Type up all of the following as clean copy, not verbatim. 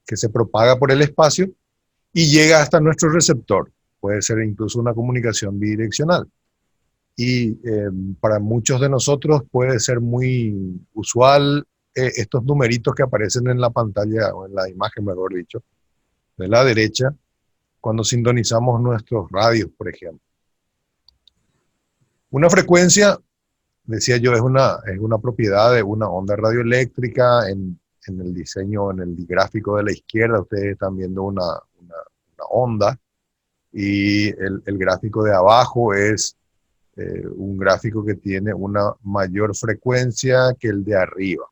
que se propaga por el espacio y llega hasta nuestro receptor. Puede ser incluso una comunicación bidireccional. Y para muchos de nosotros puede ser muy usual estos numeritos que aparecen en la pantalla, o en la imagen, mejor dicho, de la derecha, cuando sintonizamos nuestros radios, por ejemplo. Una frecuencia, decía yo, es una propiedad de una onda radioeléctrica. En el diseño, en el gráfico de la izquierda, ustedes están viendo una onda, y el gráfico de abajo es un gráfico que tiene una mayor frecuencia que el de arriba.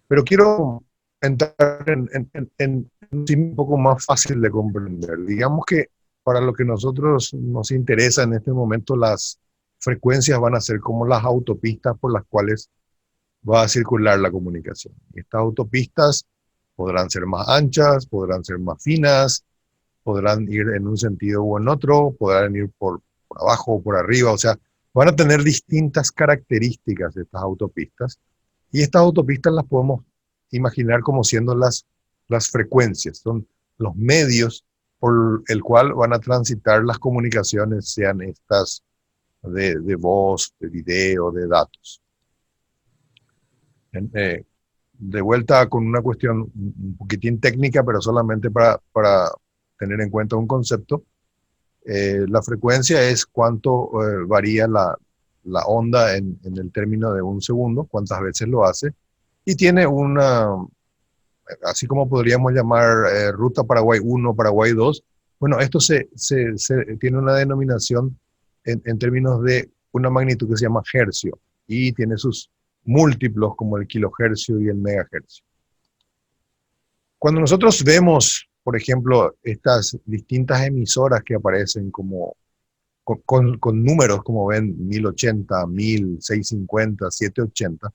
Pero quiero entrar en un poco más fácil de comprender. Digamos que para lo que nosotros nos interesa en este momento, las frecuencias van a ser como las autopistas por las cuales va a circular la comunicación. Estas autopistas podrán ser más anchas, podrán ser más finas, podrán ir en un sentido o en otro, podrán ir por abajo o por arriba, o sea, van a tener distintas características de estas autopistas, y estas autopistas las podemos imaginar como siendo las frecuencias, son los medios por el cual van a transitar las comunicaciones, sean estas de voz, de video, de datos. Eh, de vuelta con una cuestión un poquitín técnica, pero solamente para tener en cuenta un concepto. La frecuencia es cuánto varía la onda en el término de un segundo, cuántas veces lo hace, y tiene una, así como podríamos llamar ruta Paraguay 1, Paraguay 2, bueno, esto tiene una denominación en términos de una magnitud que se llama hercio, y tiene sus múltiplos como el kilohercio y el megahercio. Cuando nosotros vemos, por ejemplo, estas distintas emisoras que aparecen como con números, como ven, 1080, 1000, 650, 780,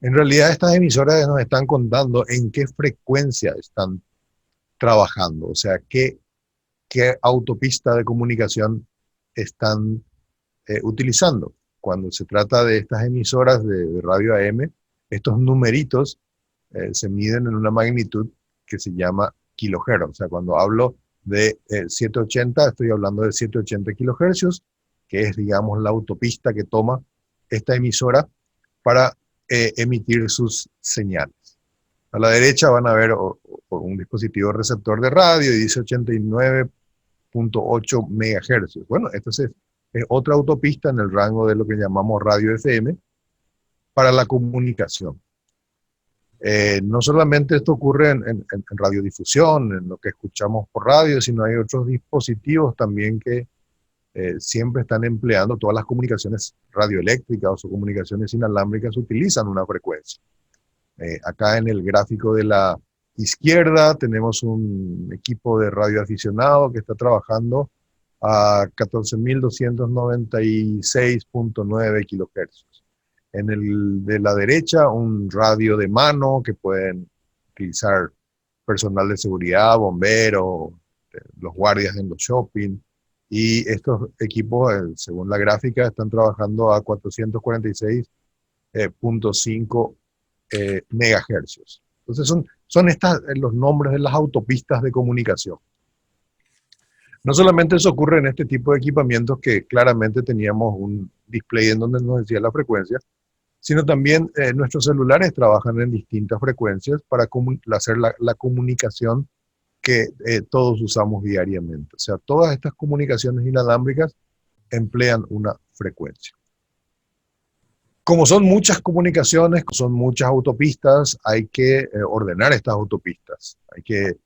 en realidad estas emisoras nos están contando en qué frecuencia están trabajando, o sea, qué autopista de comunicación están utilizando. Cuando se trata de estas emisoras de radio AM, estos numeritos se miden en una magnitud que se llama kilohertz. O sea, cuando hablo de 780, estoy hablando de 780 kilohercios, que es, digamos, la autopista que toma esta emisora para emitir sus señales. A la derecha van a ver un dispositivo receptor de radio y dice 89.8 megahercios. Bueno, entonces es otra autopista en el rango de lo que llamamos radio FM para la comunicación. No solamente esto ocurre en radiodifusión, en lo que escuchamos por radio, sino hay otros dispositivos también que siempre están empleando. Todas las comunicaciones radioeléctricas o comunicaciones inalámbricas utilizan una frecuencia. Acá en el gráfico de la izquierda tenemos un equipo de radioaficionado que está trabajando a 14.296.9 kilohercios. En el de la derecha, un radio de mano que pueden utilizar personal de seguridad, bomberos, los guardias en los shopping. Y estos equipos, según la gráfica, están trabajando a 446.5 megahercios. Entonces son estas los nombres de las autopistas de comunicación. No solamente eso ocurre en este tipo de equipamientos que claramente teníamos un display en donde nos decía la frecuencia, sino también nuestros celulares trabajan en distintas frecuencias para hacer la comunicación que todos usamos diariamente. O sea, todas estas comunicaciones inalámbricas emplean una frecuencia. Como son muchas comunicaciones, son muchas autopistas, hay que ordenar estas autopistas. Hay que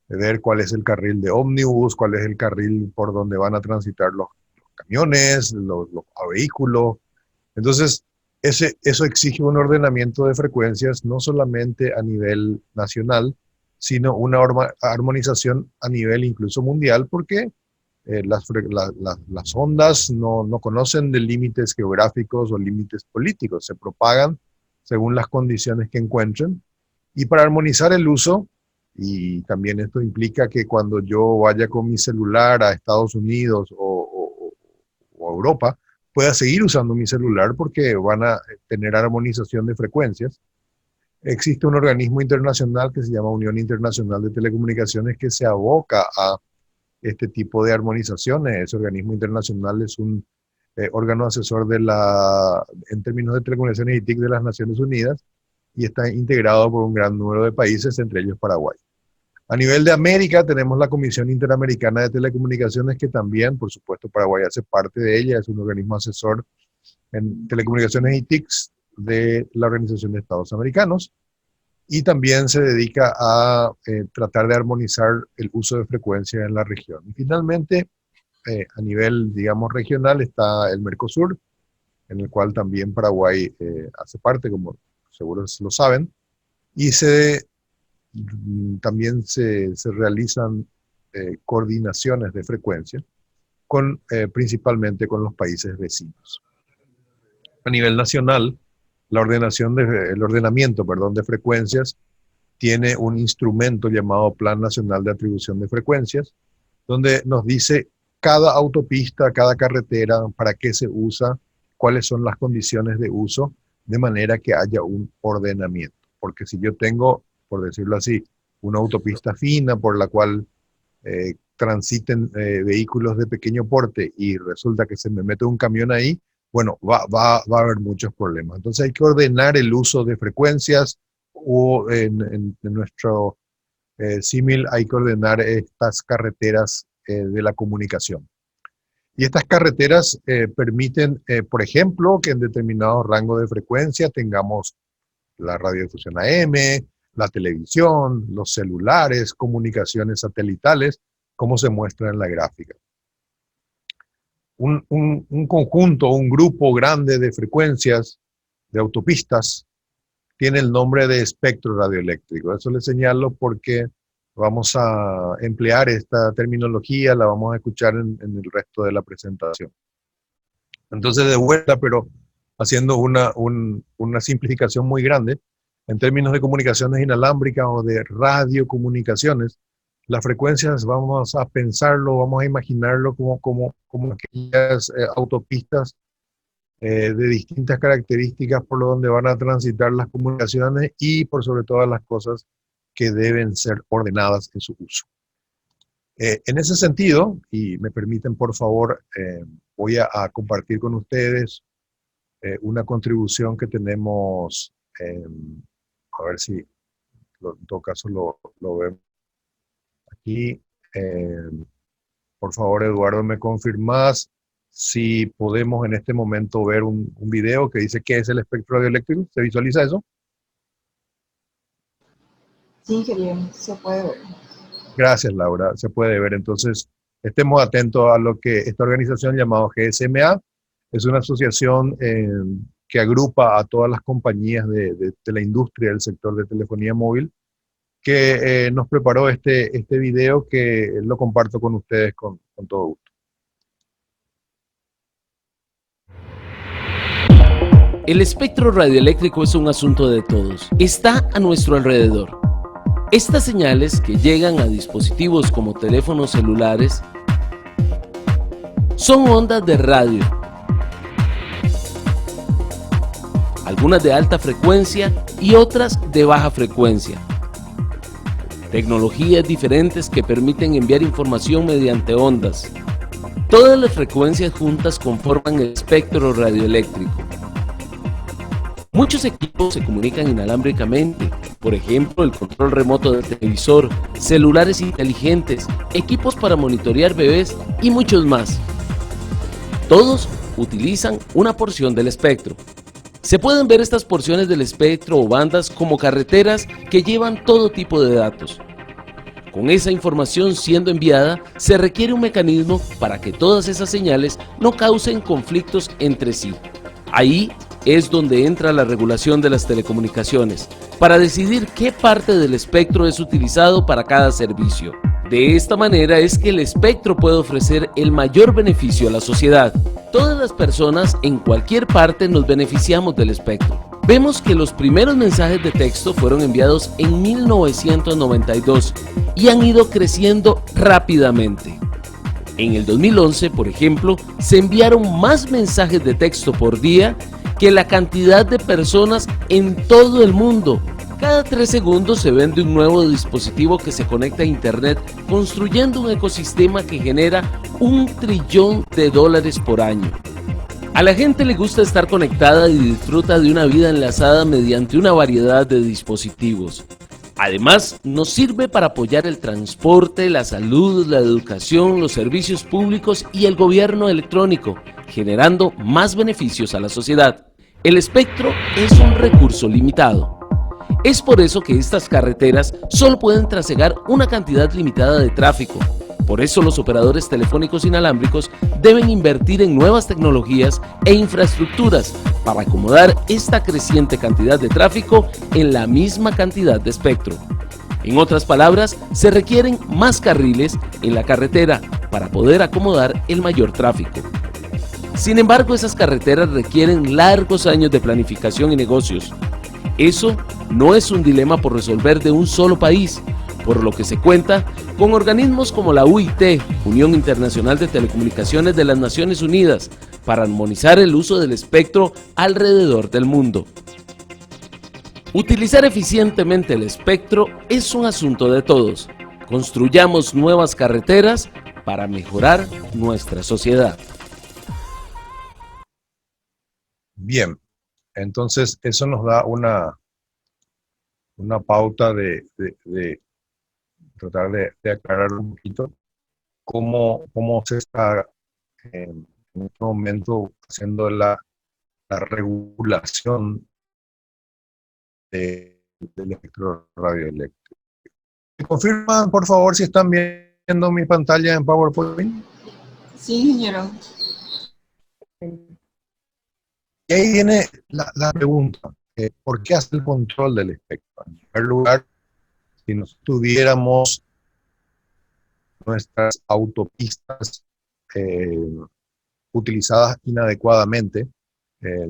ver cuál es el carril de ómnibus, cuál es el carril por donde van a transitar los camiones, los vehículos. Entonces, eso exige un ordenamiento de frecuencias, no solamente a nivel nacional, sino una armonización a nivel incluso mundial, porque las ondas no conocen de límites geográficos o límites políticos, se propagan según las condiciones que encuentren. Y para armonizar el uso, y también esto implica que cuando yo vaya con mi celular a Estados Unidos o a Europa, pueda seguir usando mi celular porque van a tener armonización de frecuencias. Existe un organismo internacional que se llama Unión Internacional de Telecomunicaciones que se aboca a este tipo de armonizaciones. Ese organismo internacional es un órgano asesor en términos de telecomunicaciones y TIC de las Naciones Unidas y está integrado por un gran número de países, entre ellos Paraguay. A nivel de América tenemos la Comisión Interamericana de Telecomunicaciones, que también, por supuesto, Paraguay hace parte de ella, es un organismo asesor en telecomunicaciones y TICs de la Organización de Estados Americanos, y también se dedica a tratar de armonizar el uso de frecuencia en la región. Y finalmente, a nivel, digamos, regional, está el Mercosur, en el cual también Paraguay hace parte, como seguro lo saben, y también se realizan coordinaciones de frecuencia, principalmente con los países vecinos. A nivel nacional, el ordenamiento de frecuencias tiene un instrumento llamado Plan Nacional de Atribución de Frecuencias, donde nos dice cada autopista, cada carretera, para qué se usa, cuáles son las condiciones de uso, de manera que haya un ordenamiento. Porque si yo tengo, por decirlo así, una autopista fina por la cual transiten vehículos de pequeño porte y resulta que se me mete un camión ahí, bueno, va a haber muchos problemas. Entonces hay que ordenar el uso de frecuencias, o en nuestro símil hay que ordenar estas carreteras de la comunicación. Y estas carreteras permiten, por ejemplo, que en determinados rangos de frecuencia tengamos la radiodifusión AM, la televisión, los celulares, comunicaciones satelitales, como se muestra en la gráfica. Un conjunto, un grupo grande de frecuencias, de autopistas, tiene el nombre de espectro radioeléctrico. Eso le señalo porque vamos a emplear esta terminología, la vamos a escuchar en el resto de la presentación. Entonces, de vuelta, pero haciendo una simplificación muy grande, en términos de comunicaciones inalámbricas o de radiocomunicaciones, las frecuencias vamos a pensarlo, vamos a imaginarlo como aquellas autopistas de distintas características por donde van a transitar las comunicaciones y por sobre todas las cosas que deben ser ordenadas en su uso. En ese sentido, y me permiten por favor, voy a compartir con ustedes una contribución que tenemos, a ver si en todo caso lo vemos aquí. Por favor, Eduardo, ¿me confirmas si podemos en este momento ver un video que dice qué es el espectro radioeléctrico? ¿Se visualiza eso? Sí, ingeniero, se puede ver. Gracias, Laura. Se puede ver. Entonces, estemos atentos a lo que esta organización llamada GSMA es una asociación que agrupa a todas las compañías de la industria del sector de telefonía móvil, que nos preparó este video que lo comparto con ustedes con todo gusto. El espectro radioeléctrico es un asunto de todos. Está a nuestro alrededor. Estas señales que llegan a dispositivos como teléfonos celulares son ondas de radio, algunas de alta frecuencia y otras de baja frecuencia. Tecnologías diferentes que permiten enviar información mediante ondas. Todas las frecuencias juntas conforman el espectro radioeléctrico. Muchos equipos se comunican inalámbricamente, por ejemplo el control remoto del televisor, celulares inteligentes, equipos para monitorear bebés y muchos más. Todos utilizan una porción del espectro. Se pueden ver estas porciones del espectro o bandas como carreteras que llevan todo tipo de datos. Con esa información siendo enviada, se requiere un mecanismo para que todas esas señales no causen conflictos entre sí. Ahí es donde entra la regulación de las telecomunicaciones, para decidir qué parte del espectro es utilizado para cada servicio. De esta manera es que el espectro puede ofrecer el mayor beneficio a la sociedad. Todas las personas en cualquier parte nos beneficiamos del espectro. Vemos que los primeros mensajes de texto fueron enviados en 1992 y han ido creciendo rápidamente. En el 2011, por ejemplo, se enviaron más mensajes de texto por día que la cantidad de personas en todo el mundo Cada 3 segundos se vende un nuevo dispositivo que se conecta a Internet, construyendo un ecosistema que genera $1 trillón por año. A la gente le gusta estar conectada y disfruta de una vida enlazada mediante una variedad de dispositivos. Además, nos sirve para apoyar el transporte, la salud, la educación, los servicios públicos y el gobierno electrónico, generando más beneficios a la sociedad. El espectro es un recurso limitado. Es por eso que estas carreteras solo pueden trasegar una cantidad limitada de tráfico. Por eso los operadores telefónicos inalámbricos deben invertir en nuevas tecnologías e infraestructuras para acomodar esta creciente cantidad de tráfico en la misma cantidad de espectro. En otras palabras, se requieren más carriles en la carretera para poder acomodar el mayor tráfico. Sin embargo, esas carreteras requieren largos años de planificación y negocios. Eso no es un dilema por resolver de un solo país, por lo que se cuenta con organismos como la UIT, Unión Internacional de Telecomunicaciones de las Naciones Unidas, para armonizar el uso del espectro alrededor del mundo. Utilizar eficientemente el espectro es un asunto de todos. Construyamos nuevas carreteras para mejorar nuestra sociedad. Bien, entonces eso nos da una pauta de tratar de aclarar un poquito cómo se está en este momento haciendo la regulación del espectro radioeléctrico. ¿Me confirman, por favor, si están viendo mi pantalla en PowerPoint? Sí, ingeniero. Y ahí viene la pregunta, ¿por qué hace el control del espectro? En primer lugar, si nos tuviéramos nuestras autopistas utilizadas inadecuadamente,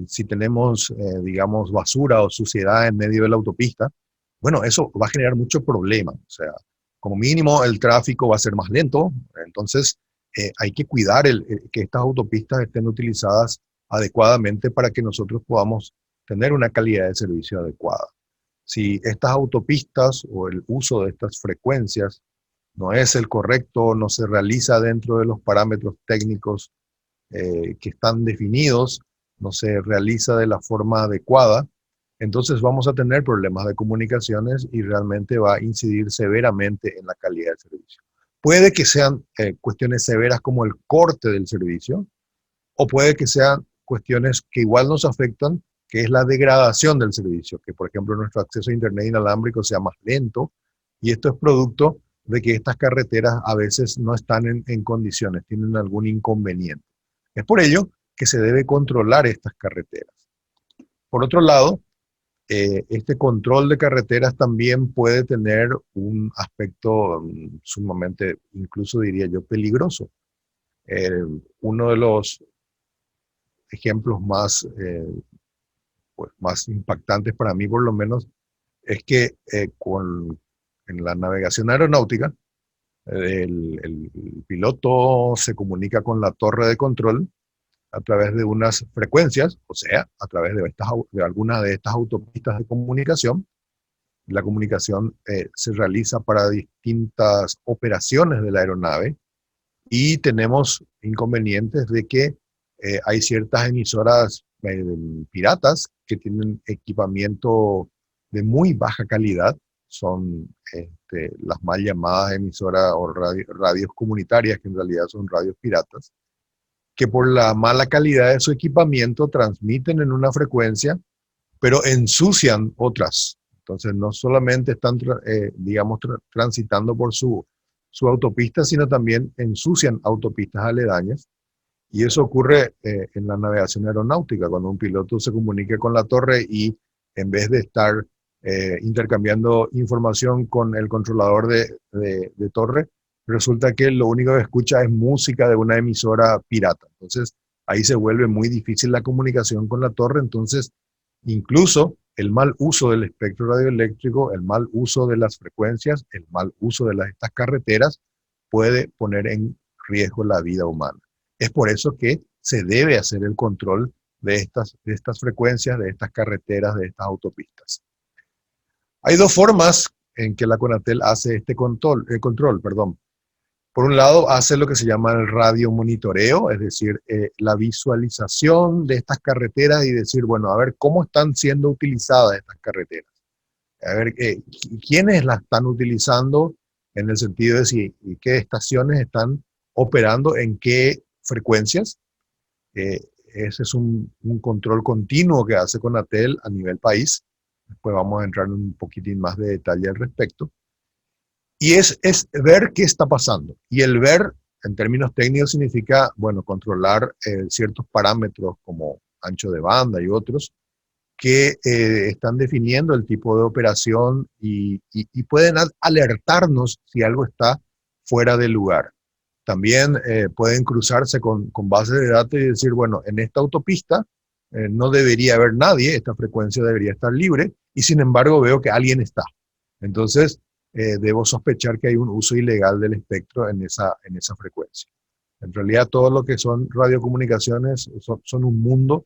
si tenemos, digamos, basura o suciedad en medio de la autopista, bueno, eso va a generar mucho problema. O sea, como mínimo el tráfico va a ser más lento, entonces hay que cuidar que estas autopistas estén utilizadas adecuadamente para que nosotros podamos tener una calidad de servicio adecuada. Si estas autopistas o el uso de estas frecuencias no es el correcto, no se realiza dentro de los parámetros técnicos que están definidos, no se realiza de la forma adecuada, entonces vamos a tener problemas de comunicaciones y realmente va a incidir severamente en la calidad del servicio. Puede que sean cuestiones severas como el corte del servicio, o puede que sean cuestiones que igual nos afectan, que es la degradación del servicio, que por ejemplo nuestro acceso a Internet inalámbrico sea más lento, y esto es producto de que estas carreteras a veces no están en condiciones, tienen algún inconveniente. Es por ello que se debe controlar estas carreteras. Por otro lado, este control de carreteras también puede tener un aspecto sumamente, incluso diría yo, peligroso. Uno de los ejemplos más impactantes para mí, por lo menos, es que en la navegación aeronáutica, el piloto se comunica con la torre de control a través de unas frecuencias, o sea, a través de algunas de estas autopistas de comunicación. La comunicación se realiza para distintas operaciones de la aeronave y tenemos inconvenientes de que hay ciertas emisoras piratas que tienen equipamiento de muy baja calidad, son las mal llamadas emisoras o radios comunitarias, que en realidad son radios piratas, que por la mala calidad de su equipamiento transmiten en una frecuencia, pero ensucian otras. Entonces no solamente están, transitando por su autopista, sino también ensucian autopistas aledañas. Y eso ocurre en la navegación aeronáutica, cuando un piloto se comunica con la torre y en vez de estar intercambiando información con el controlador de torre, resulta que lo único que escucha es música de una emisora pirata. Entonces ahí se vuelve muy difícil la comunicación con la torre. Entonces incluso el mal uso del espectro radioeléctrico, el mal uso de las frecuencias, el mal uso de estas carreteras puede poner en riesgo la vida humana. Es por eso que se debe hacer el control de estas frecuencias, de estas carreteras, de estas autopistas. Hay dos formas en que la Conatel hace este control, perdón. Por un lado, hace lo que se llama el radiomonitoreo, es decir, la visualización de estas carreteras y decir, bueno, a ver cómo están siendo utilizadas estas carreteras. A ver quiénes las están utilizando en el sentido de si qué estaciones están operando en qué frecuencias. Ese es un control continuo que hace Conatel a nivel país. Después vamos a entrar en un poquitín más de detalle al respecto. Y es ver qué está pasando. Y el ver, en términos técnicos, significa, bueno, controlar ciertos parámetros como ancho de banda y otros que están definiendo el tipo de operación y pueden alertarnos si algo está fuera de lugar. También pueden cruzarse con bases de datos y decir, bueno, en esta autopista no debería haber nadie, esta frecuencia debería estar libre, y sin embargo veo que alguien está. Entonces, debo sospechar que hay un uso ilegal del espectro en esa frecuencia. En realidad, todo lo que son radiocomunicaciones son un mundo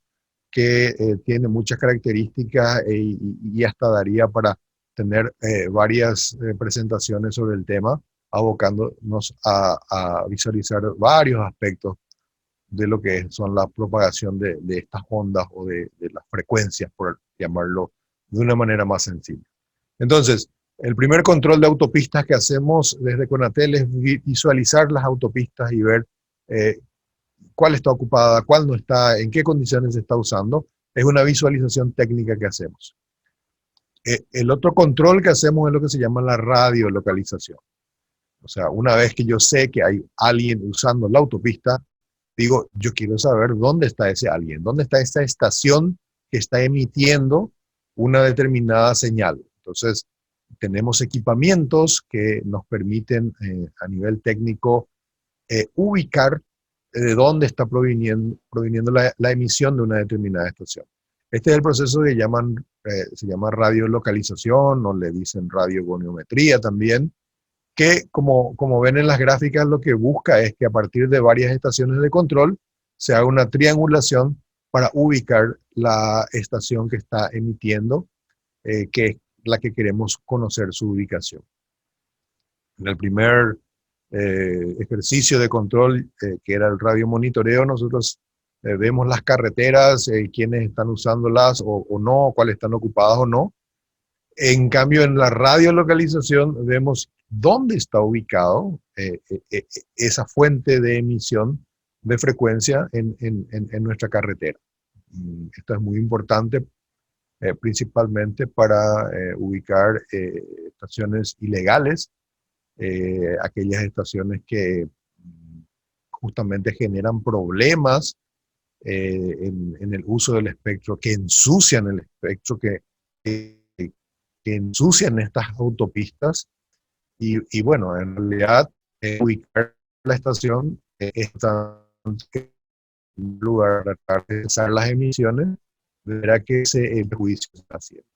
que tiene muchas características y hasta daría para tener varias presentaciones sobre el tema, abocándonos a visualizar varios aspectos de lo que son la propagación de estas ondas o de las frecuencias, por llamarlo de una manera más sencilla. Entonces, el primer control de autopistas que hacemos desde Conatel es visualizar las autopistas y ver cuál está ocupada, cuál no está, en qué condiciones se está usando. Es una visualización técnica que hacemos. El otro control que hacemos es lo que se llama la radiolocalización. O sea, una vez que yo sé que hay alguien usando la autopista, digo, yo quiero saber dónde está ese alguien, dónde está esa estación que está emitiendo una determinada señal. Entonces, tenemos equipamientos que nos permiten a nivel técnico ubicar de dónde está proviniendo la emisión de una determinada estación. Este es el proceso que se llama radiolocalización, o le dicen radiogoniometría también, que como ven en las gráficas, lo que busca es que a partir de varias estaciones de control se haga una triangulación para ubicar la estación que está emitiendo, que es la que queremos conocer su ubicación. En el primer ejercicio de control, que era el radiomonitoreo, nosotros vemos las carreteras, quiénes están usándolas o no, cuáles están ocupadas o no. En cambio, en la radiolocalización vemos dónde está ubicado esa fuente de emisión de frecuencia en nuestra carretera. Esto es muy importante, principalmente para ubicar estaciones ilegales, aquellas estaciones que justamente generan problemas en el uso del espectro, que ensucian el espectro, que ensucian estas autopistas. Y bueno, en realidad, ubicar la estación es en lugar de tratar de cesar las emisiones, verá que ese juicio se está haciendo.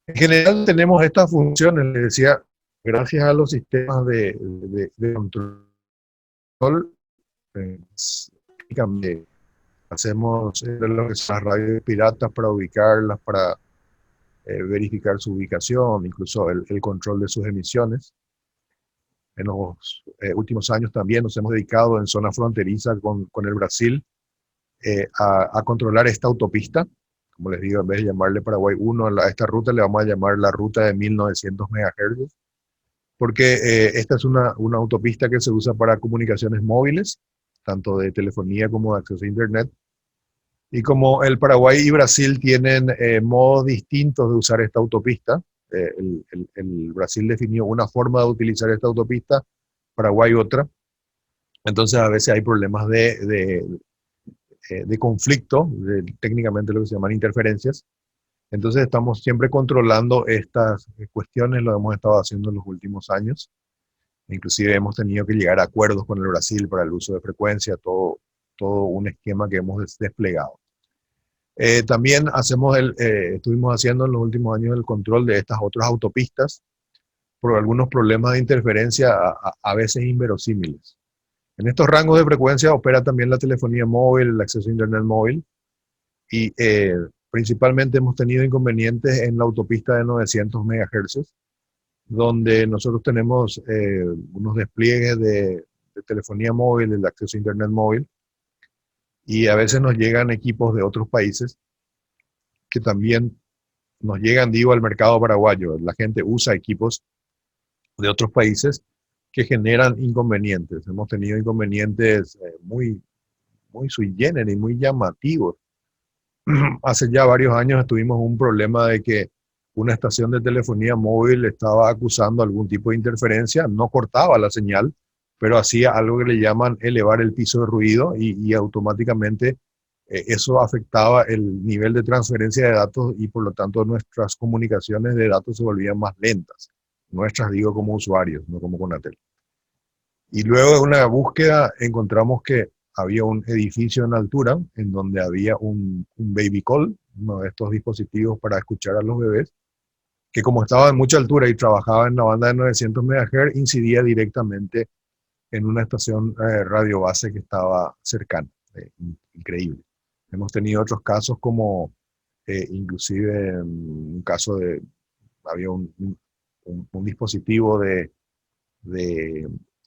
En general tenemos estas funciones, les decía, gracias a los sistemas de control, hacemos lo que son las radios piratas para ubicarlas, para verificar su ubicación, incluso el control de sus emisiones. En los últimos años también nos hemos dedicado en zona fronteriza con el Brasil a controlar esta autopista. Como les digo, en vez de llamarle Paraguay 1 a esta ruta, le vamos a llamar la ruta de 1900 MHz, porque esta es una autopista que se usa para comunicaciones móviles, tanto de telefonía como de acceso a Internet. Y como el Paraguay y Brasil tienen modos distintos de usar esta autopista, el Brasil definió una forma de utilizar esta autopista, Paraguay otra. Entonces a veces hay problemas de conflicto, técnicamente lo que se llaman interferencias. Entonces estamos siempre controlando estas cuestiones, lo hemos estado haciendo en los últimos años. Inclusive hemos tenido que llegar a acuerdos con el Brasil para el uso de frecuencia, todo un esquema que hemos desplegado. También estuvimos haciendo en los últimos años el control de estas otras autopistas por algunos problemas de interferencia a veces inverosímiles. En estos rangos de frecuencia opera también la telefonía móvil, el acceso a Internet móvil, y principalmente hemos tenido inconvenientes en la autopista de 900 MHz, donde nosotros tenemos unos despliegues de telefonía móvil, el acceso a Internet móvil, y a veces nos llegan equipos de otros países que también nos llegan, digo, al mercado paraguayo. La gente usa equipos de otros países que generan inconvenientes. Hemos tenido inconvenientes muy sui generis, muy llamativos. Hace ya varios años tuvimos un problema de que una estación de telefonía móvil estaba acusando algún tipo de interferencia, no cortaba la señal, pero hacía algo que le llaman elevar el piso de ruido y automáticamente eso afectaba el nivel de transferencia de datos y por lo tanto nuestras comunicaciones de datos se volvían más lentas. Nuestras, digo, como usuarios, no como Conatel. Y luego de una búsqueda encontramos que había un edificio en altura en donde había un baby call, uno de estos dispositivos para escuchar a los bebés, que como estaba en mucha altura y trabajaba en la banda de 900 MHz, incidía directamente en una estación radio base que estaba cercana. Increíble. Hemos tenido otros casos como inclusive un caso de, había un dispositivo de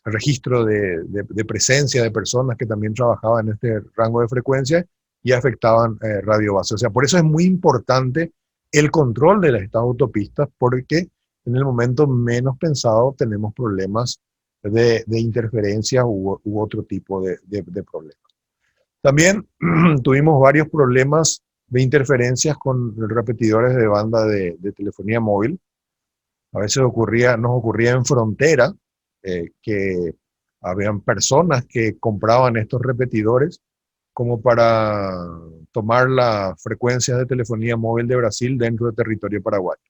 registro de presencia de personas que también trabajaban en este rango de frecuencia y afectaban radio base. O sea, por eso es muy importante el control de estas autopistas, porque en el momento menos pensado tenemos problemas de interferencia u otro tipo de problemas. También tuvimos varios problemas de interferencias con repetidores de banda de telefonía móvil. A veces nos ocurría en frontera que habían personas que compraban estos repetidores como para tomar las frecuencias de telefonía móvil de Brasil dentro del territorio paraguayo.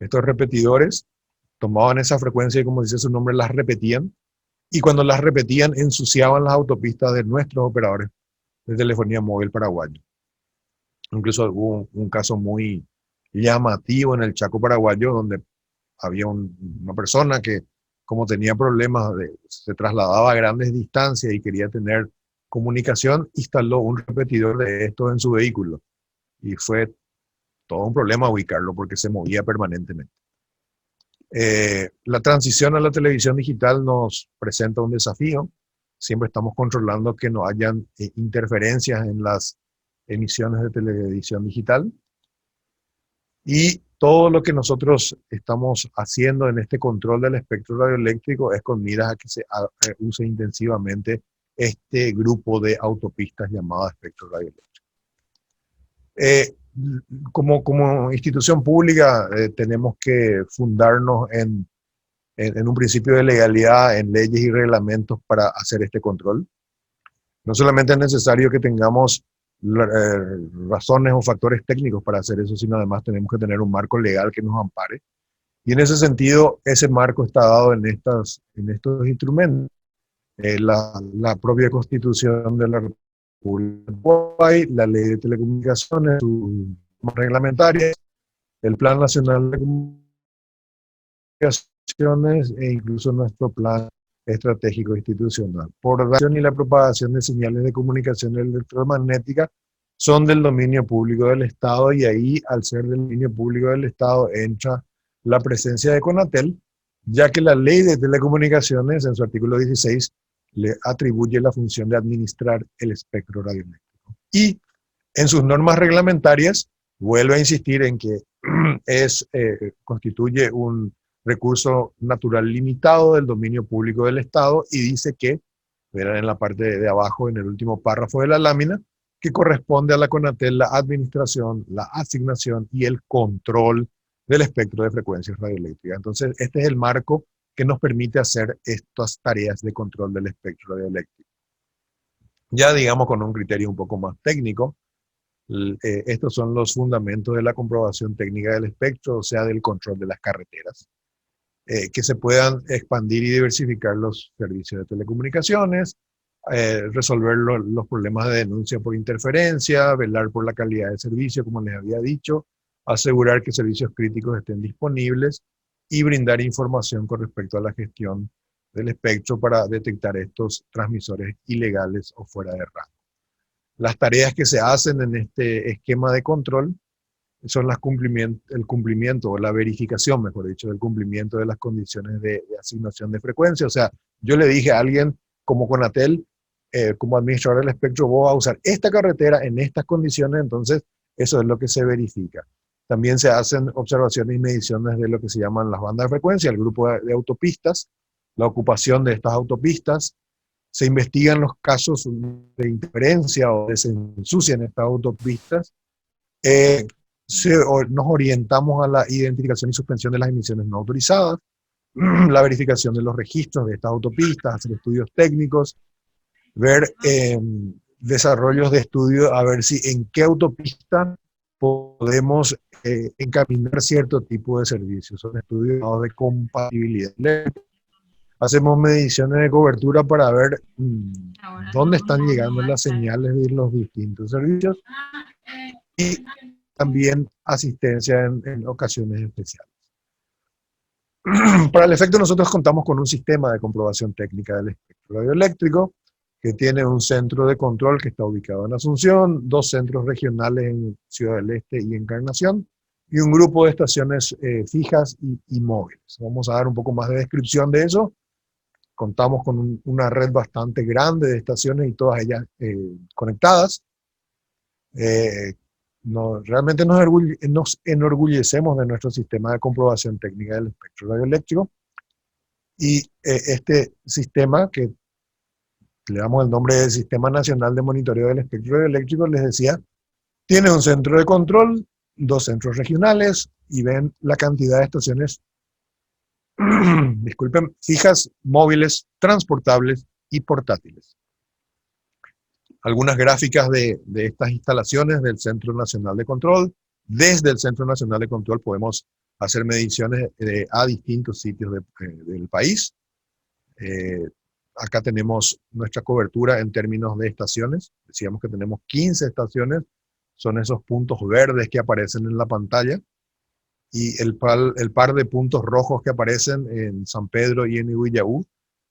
Estos repetidores tomaban esa frecuencia y, como dice su nombre, las repetían, y cuando las repetían ensuciaban las autopistas de nuestros operadores de telefonía móvil paraguayo. Incluso hubo un caso muy llamativo en el Chaco paraguayo, donde había una persona que, como tenía problemas, se trasladaba a grandes distancias y quería tener comunicación, instaló un repetidor de estos en su vehículo. Y fue todo un problema ubicarlo porque se movía permanentemente. La transición a la televisión digital nos presenta un desafío. Siempre estamos controlando que no hayan interferencias en las emisiones de televisión digital. Y todo lo que nosotros estamos haciendo en este control del espectro radioeléctrico es con miras a que se use intensivamente este grupo de autopistas llamado espectro radioeléctrico. Como institución pública tenemos que fundarnos en un principio de legalidad, en leyes y reglamentos para hacer este control. No solamente es necesario que tengamos razones o factores técnicos para hacer eso, sino además tenemos que tener un marco legal que nos ampare. Y en ese sentido, ese marco está dado en estos instrumentos. La propia Constitución de la República de Uruguay, la Ley de Telecomunicaciones, sus normas reglamentarias, el Plan Nacional de Comunicaciones e incluso nuestro Plan Estratégico Institucional. Por la y la propagación de señales de comunicación electromagnética son del dominio público del Estado, y ahí, al ser del dominio público del Estado, entra la presencia de Conatel, ya que la Ley de Telecomunicaciones, en su artículo 16, le atribuye la función de administrar el espectro radioeléctrico. Y en sus normas reglamentarias vuelve a insistir en que constituye un recurso natural limitado del dominio público del Estado, y dice que, verán en la parte de abajo, en el último párrafo de la lámina, que corresponde a la Conatel la administración, la asignación y el control del espectro de frecuencias radioeléctricas. Entonces, este es el marco que nos permite hacer estas tareas de control del espectro radioeléctrico. Ya, digamos, con un criterio un poco más técnico, estos son los fundamentos de la comprobación técnica del espectro, o sea, del control de las carreteras. Que se puedan expandir y diversificar los servicios de telecomunicaciones, resolver los problemas de denuncia por interferencia, velar por la calidad de servicio, como les había dicho, asegurar que servicios críticos estén disponibles y brindar información con respecto a la gestión del espectro para detectar estos transmisores ilegales o fuera de rango. Las tareas que se hacen en este esquema de control son el cumplimiento o la verificación, mejor dicho, del cumplimiento de las condiciones de asignación de frecuencia. O sea, yo le dije a alguien como Conatel, como administrador del espectro, vos vas a usar esta carretera en estas condiciones, entonces eso es lo que se verifica. También se hacen observaciones y mediciones de lo que se llaman las bandas de frecuencia, el grupo de autopistas, la ocupación de estas autopistas. Se investigan los casos de interferencia o de se ensucian estas autopistas. Nos orientamos a la identificación y suspensión de las emisiones no autorizadas, la verificación de los registros de estas autopistas, hacer estudios técnicos, ver desarrollos de estudio, a ver si en qué autopista podemos encaminar cierto tipo de servicios. Son estudios de compatibilidad. Hacemos mediciones de cobertura para ver dónde están llegando las señales de los distintos servicios y también asistencia en ocasiones especiales. Para el efecto, nosotros contamos con un sistema de comprobación técnica del espectro radioeléctrico que tiene un centro de control que está ubicado en Asunción, 2 centros regionales en Ciudad del Este y Encarnación, y un grupo de estaciones fijas y móviles. Vamos a dar un poco más de descripción de eso. Contamos con una red bastante grande de estaciones y todas ellas conectadas. Realmente nos enorgullecemos de nuestro sistema de comprobación técnica del espectro radioeléctrico, y este sistema, que le damos el nombre del Sistema Nacional de Monitoreo del Espectro Radioeléctrico, les decía, tiene un centro de control, 2 centros regionales, y ven la cantidad de estaciones disculpen, fijas, móviles, transportables y portátiles. Algunas gráficas de estas instalaciones del Centro Nacional de Control. Desde el Centro Nacional de Control podemos hacer mediciones a distintos sitios del país. Acá tenemos nuestra cobertura en términos de estaciones. Decíamos que tenemos 15 estaciones, son esos puntos verdes que aparecen en la pantalla. Y el par de puntos rojos que aparecen en San Pedro y en Ihuillaú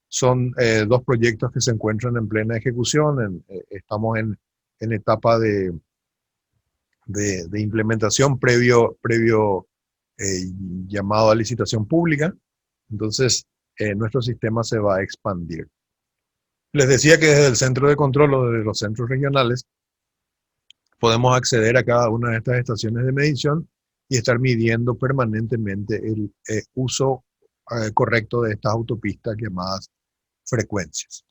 son 2 proyectos que se encuentran en plena ejecución. Estamos en etapa de implementación previo llamado a licitación pública. Entonces, nuestro sistema se va a expandir. Les decía que desde el centro de control o desde los centros regionales podemos acceder a cada una de estas estaciones de medición y estar midiendo permanentemente el uso correcto de estas autopistas llamadas frecuencias.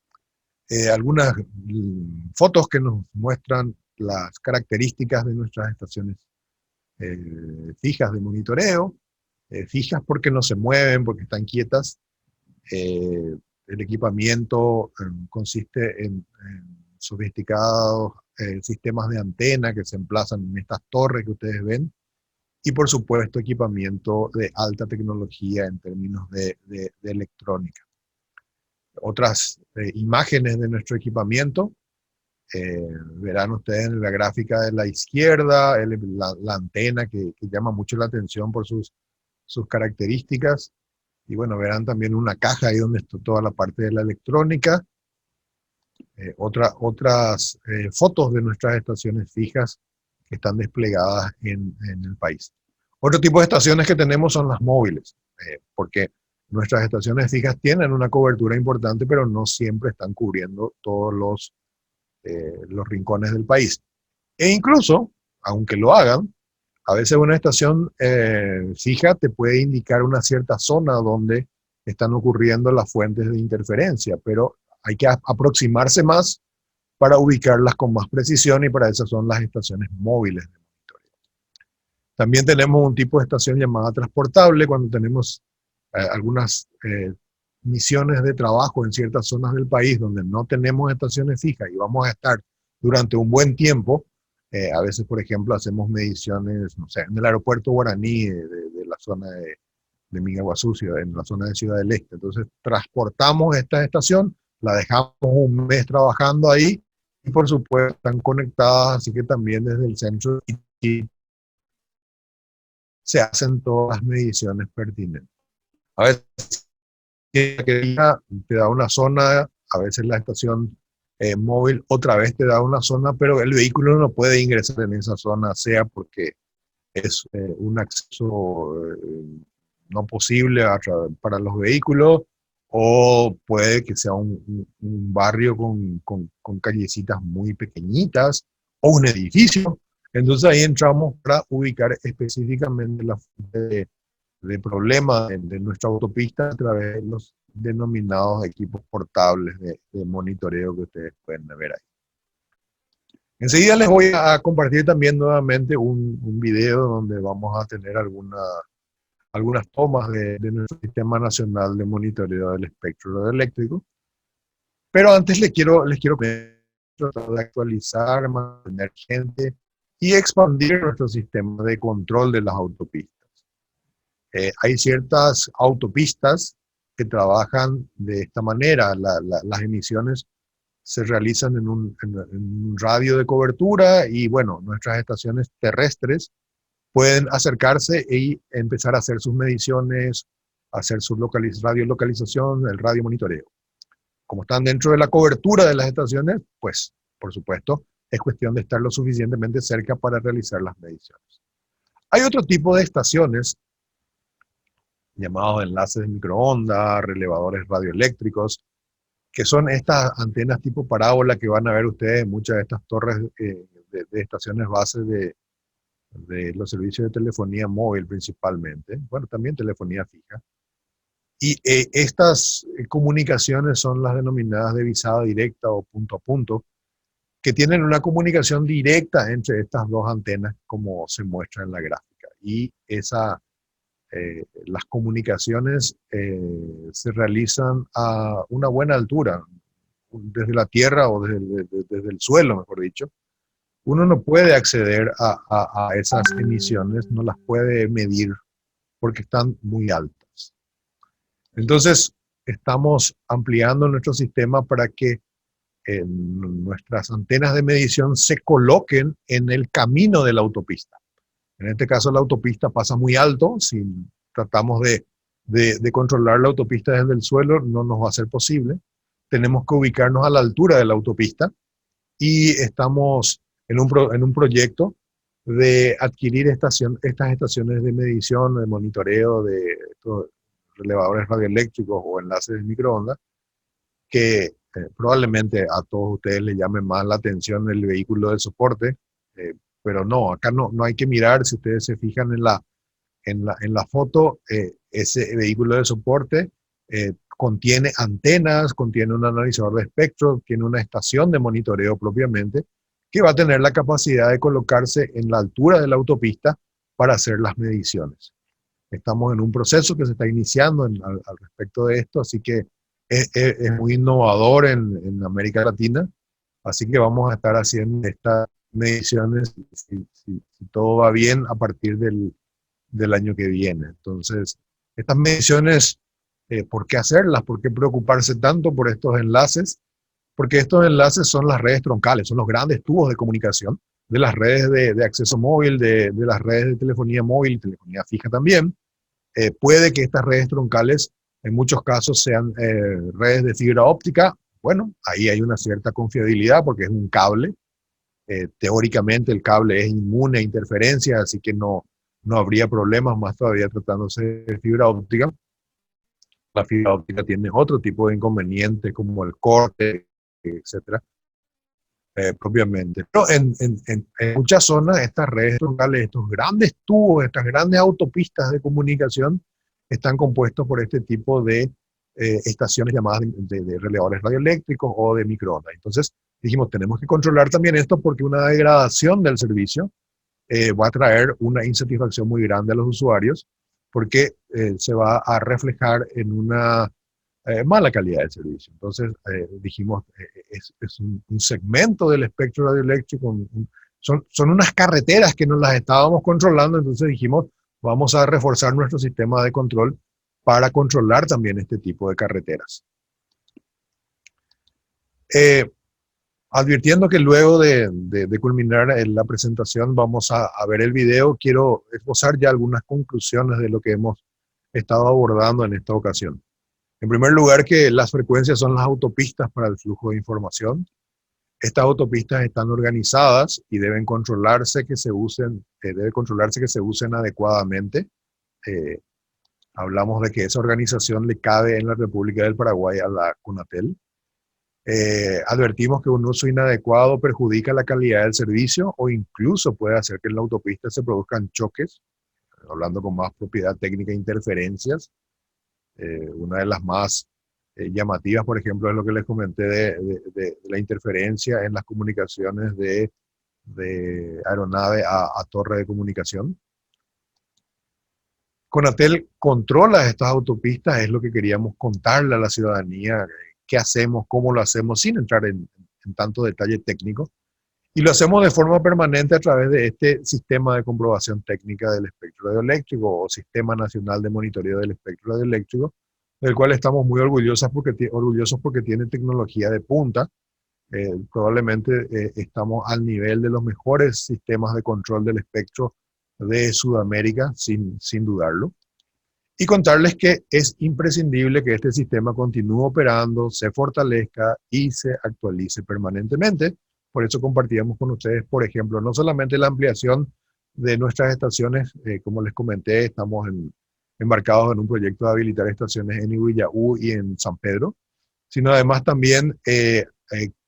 Algunas fotos que nos muestran las características de nuestras estaciones fijas de monitoreo, fijas porque no se mueven, porque están quietas. El equipamiento consiste en sofisticados sistemas de antena que se emplazan en estas torres que ustedes ven, y por supuesto equipamiento de alta tecnología en términos de electrónica. Otras imágenes de nuestro equipamiento, verán ustedes en la gráfica de la izquierda, la antena que llama mucho la atención por sus características, y bueno, verán también una caja ahí donde está toda la parte de la electrónica. Otras fotos de nuestras estaciones fijas que están desplegadas en el país. Otro tipo de estaciones que tenemos son las móviles, porque nuestras estaciones fijas tienen una cobertura importante, pero no siempre están cubriendo todos los rincones del país. E incluso, aunque lo hagan, a veces una estación fija te puede indicar una cierta zona donde están ocurriendo las fuentes de interferencia, pero hay que aproximarse más para ubicarlas con más precisión, y para eso son las estaciones móviles de monitoreo. También tenemos un tipo de estación llamada transportable, cuando tenemos algunas misiones de trabajo en ciertas zonas del país donde no tenemos estaciones fijas y vamos a estar durante un buen tiempo. A veces, por ejemplo, hacemos mediciones, no sé, en el aeropuerto Guaraní de la zona de Mingaguazú, en la zona de Ciudad del Este. Entonces, transportamos esta estación, la dejamos un mes trabajando ahí, y por supuesto están conectadas, así que también desde el centro se hacen todas las mediciones pertinentes. A veces te da una zona, a veces la estación móvil otra vez te da una zona, pero el vehículo no puede ingresar en esa zona, sea porque es un acceso no posible para los vehículos, o puede que sea un barrio con callecitas muy pequeñitas, o un edificio. Entonces ahí entramos para ubicar específicamente la fuente de problema de nuestra autopista a través de los denominados equipos portables de monitoreo que ustedes pueden ver ahí. Enseguida les voy a compartir también nuevamente un video donde vamos a tener algunas tomas de nuestro Sistema Nacional de Monitoreo del Espectro Radioeléctrico. Pero antes les quiero tratar de actualizar, mantener gente y expandir nuestro sistema de control de las autopistas. Hay ciertas autopistas que trabajan de esta manera. Las emisiones se realizan en un radio de cobertura y bueno, nuestras estaciones terrestres pueden acercarse y empezar a hacer sus mediciones, hacer su radiolocalización, el radio monitoreo. Como están dentro de la cobertura de las estaciones, pues por supuesto es cuestión de estar lo suficientemente cerca para realizar las mediciones. Hay otro tipo de estaciones llamados enlaces de microondas, relevadores radioeléctricos, que son estas antenas tipo parábola que van a ver ustedes en muchas de estas torres de estaciones base de los servicios de telefonía móvil principalmente, bueno, también telefonía fija. Y estas comunicaciones son las denominadas de visada directa o punto a punto, que tienen una comunicación directa entre estas dos antenas, como se muestra en la gráfica. Y las comunicaciones se realizan a una buena altura, desde la tierra o desde el suelo, mejor dicho. Uno no puede acceder a esas emisiones, no las puede medir porque están muy altas. Entonces, estamos ampliando nuestro sistema para que nuestras antenas de medición se coloquen en el camino de la autopista. En este caso, la autopista pasa muy alto. Si tratamos de controlar la autopista desde el suelo, no nos va a ser posible. Tenemos que ubicarnos a la altura de la autopista y estamos en un proyecto de adquirir estas estaciones de medición, de monitoreo de estos relevadores radioeléctricos o enlaces de microondas, que probablemente a todos ustedes les llame más la atención el vehículo de soporte, pero no, acá no hay que mirar. Si ustedes se fijan en la foto, ese vehículo de soporte contiene antenas, contiene un analizador de espectro, tiene una estación de monitoreo propiamente, que va a tener la capacidad de colocarse en la altura de la autopista para hacer las mediciones. Estamos en un proceso que se está iniciando al respecto de esto, así que es muy innovador en América Latina, así que vamos a estar haciendo estas mediciones, si todo va bien, a partir del año que viene. Entonces, estas mediciones, ¿por qué hacerlas? ¿Por qué preocuparse tanto por estos enlaces? Porque estos enlaces son las redes troncales, son los grandes tubos de comunicación de las redes de acceso móvil, de las redes de telefonía móvil, telefonía fija también. Puede que estas redes troncales en muchos casos sean redes de fibra óptica. Bueno, ahí hay una cierta confiabilidad porque es un cable. Teóricamente el cable es inmune a interferencias, así que no habría problemas, más todavía tratándose de fibra óptica. La fibra óptica tiene otro tipo de inconvenientes como el corte, etcétera, propiamente. Pero en muchas zonas estas redes troncales, estos grandes tubos, estas grandes autopistas de comunicación están compuestos por este tipo de estaciones llamadas de relevadores radioeléctricos o de microondas. Entonces dijimos, tenemos que controlar también esto porque una degradación del servicio va a traer una insatisfacción muy grande a los usuarios porque se va a reflejar en una mala calidad de servicio. Entonces dijimos, es un segmento del espectro radioeléctrico, son unas carreteras que nos las estábamos controlando, entonces dijimos, vamos a reforzar nuestro sistema de control para controlar también este tipo de carreteras. Advirtiendo que luego de culminar la presentación vamos a ver el video, quiero esbozar ya algunas conclusiones de lo que hemos estado abordando en esta ocasión. En primer lugar, que las frecuencias son las autopistas para el flujo de información. Estas autopistas están organizadas y deben controlarse que se usen, debe controlarse que se usen adecuadamente. Eh, Hablamos de que esa organización le cabe en la República del Paraguay a la CONATEL. Advertimos que un uso inadecuado perjudica la calidad del servicio o incluso puede hacer que en la autopista se produzcan choques, hablando con más propiedad técnica, interferencias. Una de las más llamativas, por ejemplo, es lo que les comenté de la interferencia en las comunicaciones de aeronave a torre de comunicación. Conatel controla estas autopistas, es lo que queríamos contarle a la ciudadanía, qué hacemos, cómo lo hacemos, sin entrar en tanto detalle técnico. Y lo hacemos de forma permanente a través de este sistema de comprobación técnica del espectro radioeléctrico o Sistema Nacional de Monitoreo del Espectro Radioeléctrico, del cual estamos muy orgullosos porque tiene tecnología de punta. Probablemente estamos al nivel de los mejores sistemas de control del espectro de Sudamérica, sin dudarlo. Y contarles que es imprescindible que este sistema continúe operando, se fortalezca y se actualice permanentemente. Por eso compartíamos con ustedes, por ejemplo, no solamente la ampliación de nuestras estaciones, como les comenté, estamos embarcados en un proyecto de habilitar estaciones en Ihuillaú y en San Pedro, sino además también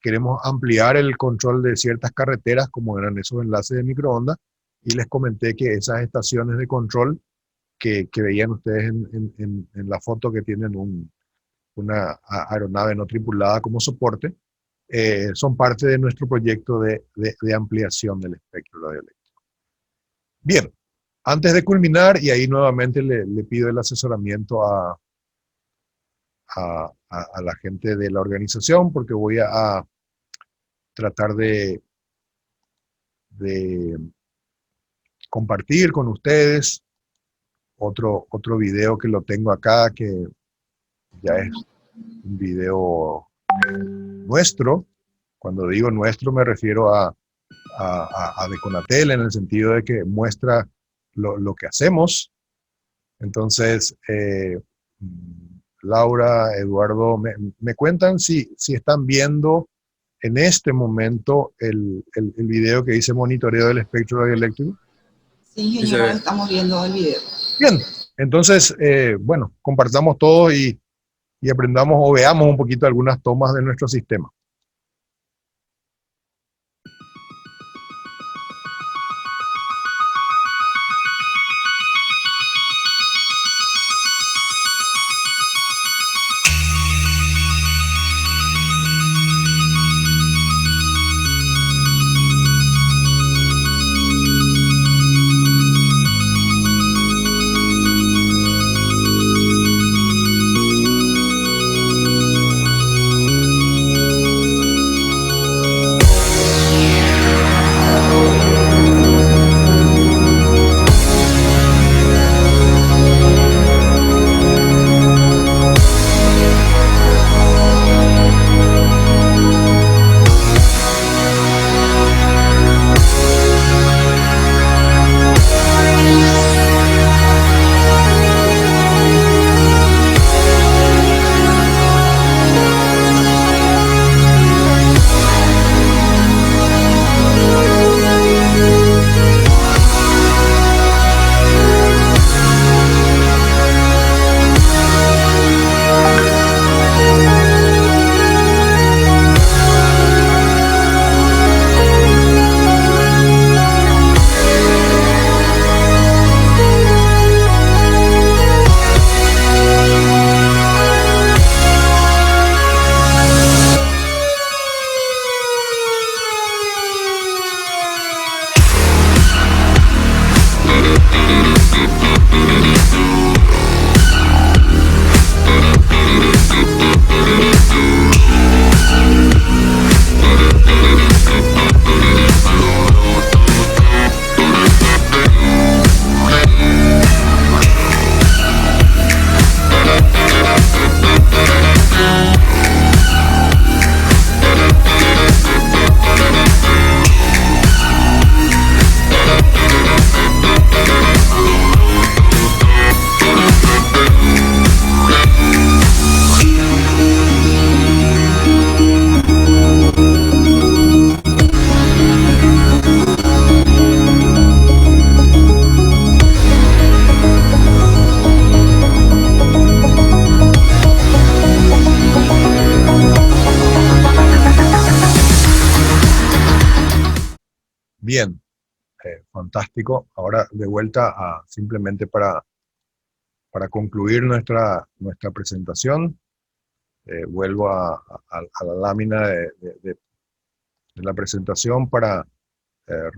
queremos ampliar el control de ciertas carreteras, como eran esos enlaces de microondas, y les comenté que esas estaciones de control que veían ustedes en la foto, que tienen una aeronave no tripulada como soporte, son parte de nuestro proyecto de ampliación del espectro radioeléctrico. Bien, antes de culminar, y ahí nuevamente le pido el asesoramiento a la gente de la organización, porque voy a tratar de compartir con ustedes otro video que lo tengo acá, que ya es un video nuestro. Cuando digo nuestro me refiero a de Conatel, en el sentido de que muestra lo que hacemos. Entonces, Laura, Eduardo, me cuentan si están viendo en este momento el video que dice monitoreo del espectro radioeléctrico. Sí, ingeniero, estamos viendo el video. Bien, entonces, bueno, compartamos todo y aprendamos o veamos un poquito algunas tomas de nuestro sistema. Bien, fantástico. Ahora de vuelta a simplemente para concluir nuestra presentación, vuelvo a la lámina de la presentación para eh,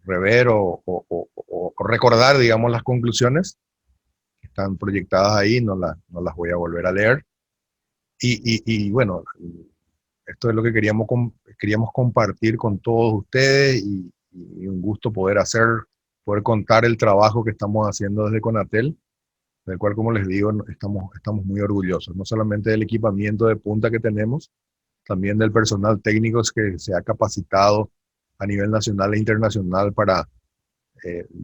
rever o recordar, digamos, las conclusiones que están proyectadas ahí, no las voy a volver a leer. Y bueno, esto es lo que queríamos compartir con todos ustedes y un gusto poder contar el trabajo que estamos haciendo desde Conatel, del cual, como les digo, estamos muy orgullosos, no solamente del equipamiento de punta que tenemos, también del personal técnico que se ha capacitado a nivel nacional e internacional para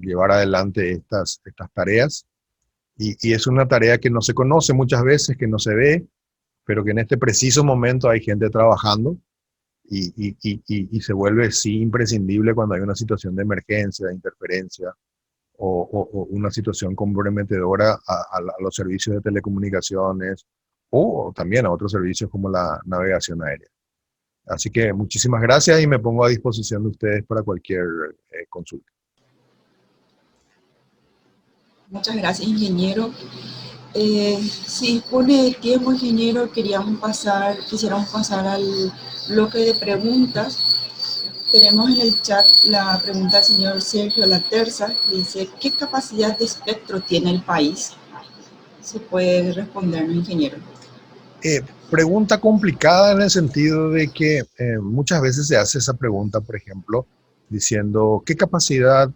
llevar adelante estas tareas. Y es una tarea que no se conoce muchas veces, que no se ve, pero que en este preciso momento hay gente trabajando y se vuelve sí imprescindible cuando hay una situación de emergencia, de interferencia o una situación comprometedora a los servicios de telecomunicaciones o también a otros servicios como la navegación aérea. Así que muchísimas gracias y me pongo a disposición de ustedes para cualquier consulta. Muchas gracias, ingeniero. Si dispone de tiempo, ingeniero, quisiéramos pasar al bloque de preguntas. Tenemos en el chat la pregunta del señor Sergio Laterza, que dice: ¿qué capacidad de espectro tiene el país? ¿Se puede responder, ingeniero? Pregunta complicada en el sentido de que muchas veces se hace esa pregunta, por ejemplo, diciendo qué capacidad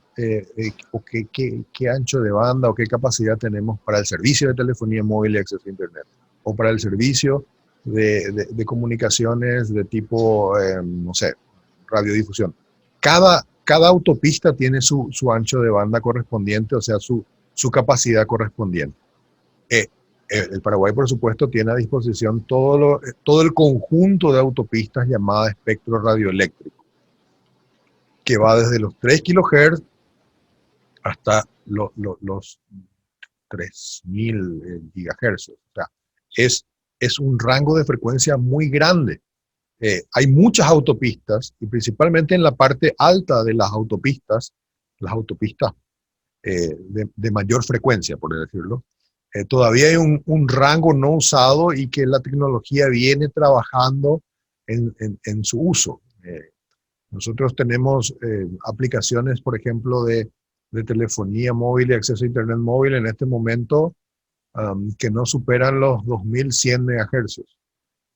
o qué ancho de banda o qué capacidad tenemos para el servicio de telefonía móvil y acceso a Internet, o para el servicio de comunicaciones de tipo, no sé, radiodifusión. Cada autopista tiene su ancho de banda correspondiente, o sea, su capacidad correspondiente. El Paraguay, por supuesto, tiene a disposición todo el conjunto de autopistas llamada espectro radioeléctrico, que va desde los 3 kHz hasta los 3000 GHz. O sea, es un rango de frecuencia muy grande. Hay muchas autopistas, y principalmente en la parte alta de las autopistas de mayor frecuencia, por decirlo, todavía hay un rango no usado y que la tecnología viene trabajando en su uso. Nosotros tenemos aplicaciones, por ejemplo, de telefonía móvil y acceso a Internet móvil en este momento que no superan los 2100 MHz.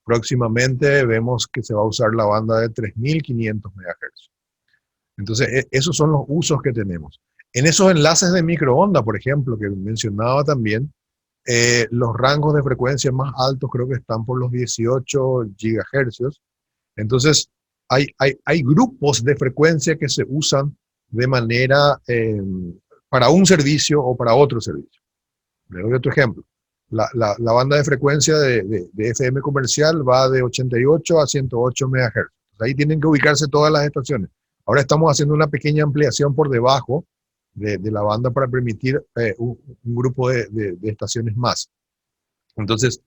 Próximamente vemos que se va a usar la banda de 3500 MHz. Entonces, esos son los usos que tenemos. En esos enlaces de microonda, por ejemplo, que mencionaba también, los rangos de frecuencia más altos creo que están por los 18 GHz. Entonces, hay grupos de frecuencia que se usan de manera para un servicio o para otro servicio. Le doy otro ejemplo. La banda de frecuencia de FM comercial va de 88 a 108 MHz. Ahí tienen que ubicarse todas las estaciones. Ahora estamos haciendo una pequeña ampliación por debajo de la banda para permitir un grupo de estaciones más. Entonces,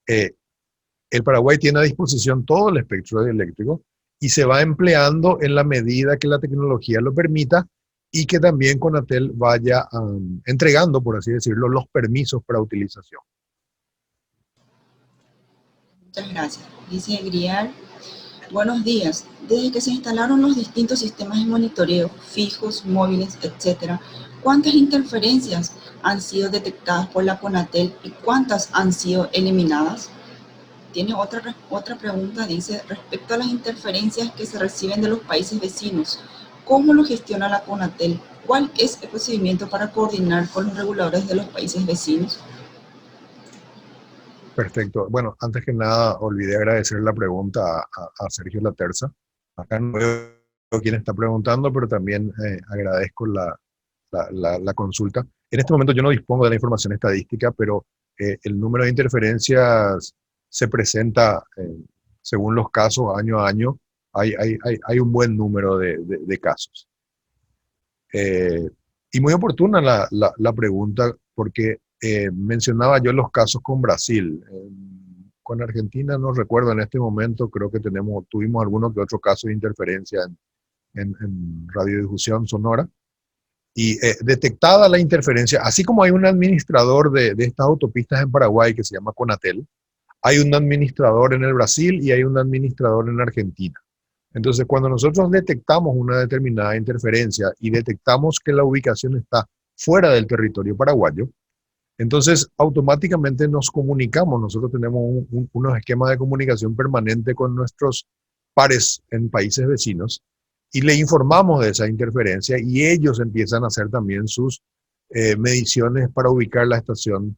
el Paraguay tiene a disposición todo el espectro radioeléctrico y se va empleando en la medida que la tecnología lo permita y que también Conatel vaya entregando, por así decirlo, los permisos para utilización. Muchas gracias. Dice Grial: buenos días. Desde que se instalaron los distintos sistemas de monitoreo, fijos, móviles, etc., ¿cuántas interferencias han sido detectadas por la Conatel y cuántas han sido eliminadas? Tiene otra pregunta, dice: respecto a las interferencias que se reciben de los países vecinos, ¿cómo lo gestiona la Conatel? ¿Cuál es el procedimiento para coordinar con los reguladores de los países vecinos? Perfecto. Bueno, antes que nada, olvidé agradecer la pregunta a Sergio Laterza. Acá no veo quién está preguntando, pero también agradezco la consulta. En este momento yo no dispongo de la información estadística, pero el número de interferencias se presenta según los casos año a año. Hay un buen número de casos. Y muy oportuna la pregunta, porque mencionaba yo los casos con Brasil. Con Argentina no recuerdo en este momento, creo que tuvimos alguno que otro caso de interferencia en radiodifusión sonora. Y detectada la interferencia, así como hay un administrador de estas autopistas en Paraguay que se llama Conatel, hay un administrador en el Brasil y hay un administrador en Argentina. Entonces, cuando nosotros detectamos una determinada interferencia y detectamos que la ubicación está fuera del territorio paraguayo, entonces automáticamente nos comunicamos. Nosotros tenemos unos esquemas de comunicación permanente con nuestros pares en países vecinos y le informamos de esa interferencia y ellos empiezan a hacer también sus mediciones para ubicar la estación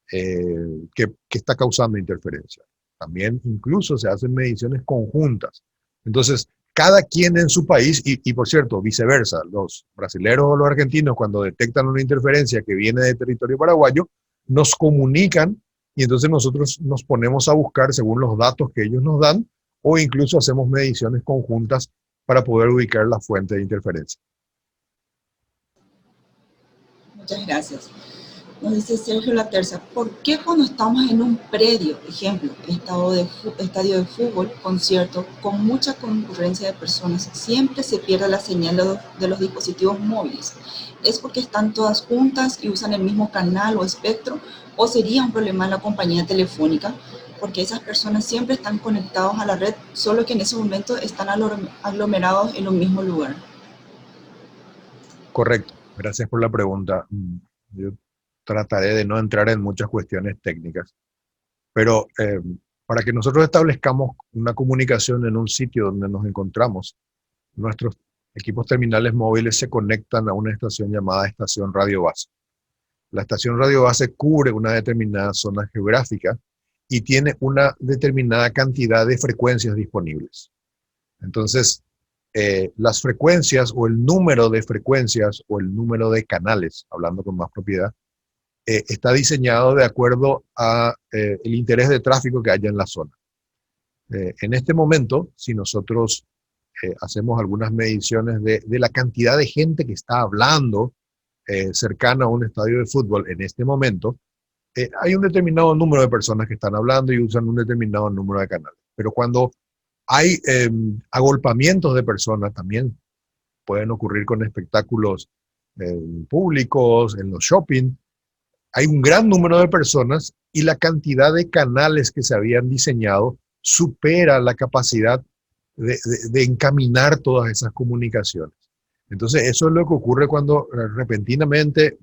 que está causando interferencia. También incluso se hacen mediciones conjuntas. Entonces, cada quien en su país, y por cierto, viceversa, los brasileños o los argentinos cuando detectan una interferencia que viene de territorio paraguayo, nos comunican y entonces nosotros nos ponemos a buscar según los datos que ellos nos dan o incluso hacemos mediciones conjuntas para poder ubicar la fuente de interferencia. Muchas gracias. Nos dice Sergio Laterza, ¿por qué cuando estamos en un predio, ejemplo, estadio de fútbol, concierto, con mucha concurrencia de personas, siempre se pierde la señal de los dispositivos móviles? ¿Es porque están todas juntas y usan el mismo canal o espectro? ¿O sería un problema en la compañía telefónica? Porque esas personas siempre están conectados a la red, solo que en ese momento están aglomerados en un mismo lugar. Correcto, gracias por la pregunta. Yo trataré de no entrar en muchas cuestiones técnicas, pero para que nosotros establezcamos una comunicación en un sitio donde nos encontramos, nuestros equipos terminales móviles se conectan a una estación llamada estación radio base. La estación radio base cubre una determinada zona geográfica y tiene una determinada cantidad de frecuencias disponibles. Entonces, las frecuencias o el número de frecuencias o el número de canales, hablando con más propiedad, está diseñado de acuerdo a el interés de tráfico que haya en la zona. En este momento, si nosotros hacemos algunas mediciones de la cantidad de gente que está hablando cercana a un estadio de fútbol en este momento, hay un determinado número de personas que están hablando y usan un determinado número de canales. Pero cuando hay agolpamientos de personas, también pueden ocurrir con espectáculos públicos, en los shopping, hay un gran número de personas y la cantidad de canales que se habían diseñado supera la capacidad de encaminar todas esas comunicaciones. Entonces, eso es lo que ocurre cuando repentinamente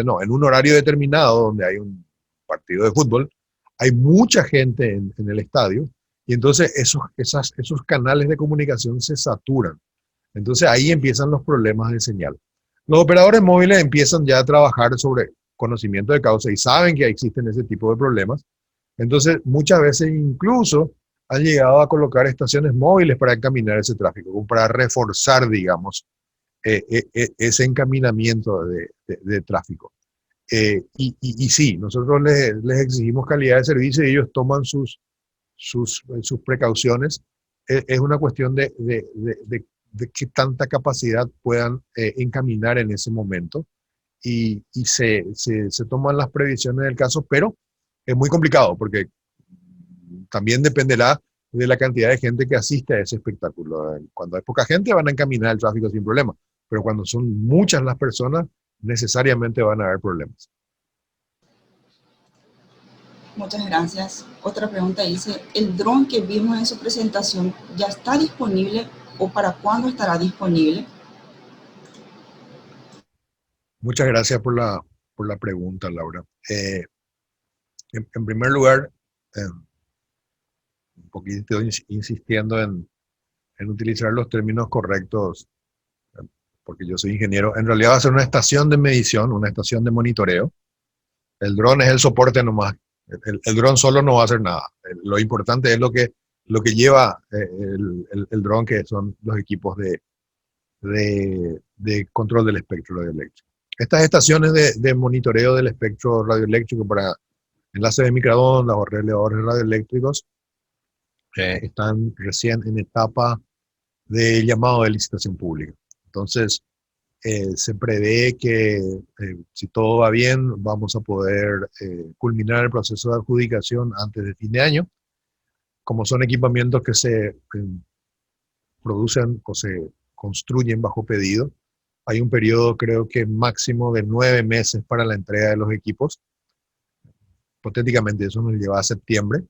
no, en un horario determinado donde hay un partido de fútbol, hay mucha gente en el estadio y entonces esos canales de comunicación se saturan. Entonces, ahí empiezan los problemas de señal. Los operadores móviles empiezan ya a trabajar sobre conocimiento de causa y saben que existen ese tipo de problemas. Entonces, muchas veces incluso han llegado a colocar estaciones móviles para encaminar ese tráfico, como para reforzar, digamos, ese encaminamiento de tráfico. Y sí, nosotros les exigimos calidad de servicio y ellos toman sus precauciones. Es una cuestión de qué tanta capacidad puedan encaminar en ese momento y se toman las previsiones del caso, pero es muy complicado porque también dependerá de la cantidad de gente que asiste a ese espectáculo. Cuando hay poca gente van a encaminar el tráfico sin problema, pero cuando son muchas las personas, necesariamente van a haber problemas. Muchas gracias. Otra pregunta dice, ¿el dron que vimos en su presentación ya está disponible o para cuándo estará disponible? Muchas gracias por la pregunta, Laura. En primer lugar, un poquito insistiendo en utilizar los términos correctos, porque yo soy ingeniero. En realidad va a ser una estación de medición, una estación de monitoreo. El dron es el soporte nomás. El dron solo no va a hacer nada. Lo importante es lo que lleva el dron, que son los equipos de control del espectro radioeléctrico. Estas estaciones de monitoreo del espectro radioeléctrico para enlaces de microondas o relevadores radioeléctricos están recién en etapa de llamado de licitación pública. Entonces, se prevé que si todo va bien, vamos a poder culminar el proceso de adjudicación antes de fin de año. Como son equipamientos que se producen o se construyen bajo pedido. Hay un periodo, creo que máximo de 9 meses para la entrega de los equipos. Hipotéticamente eso nos lleva a septiembre,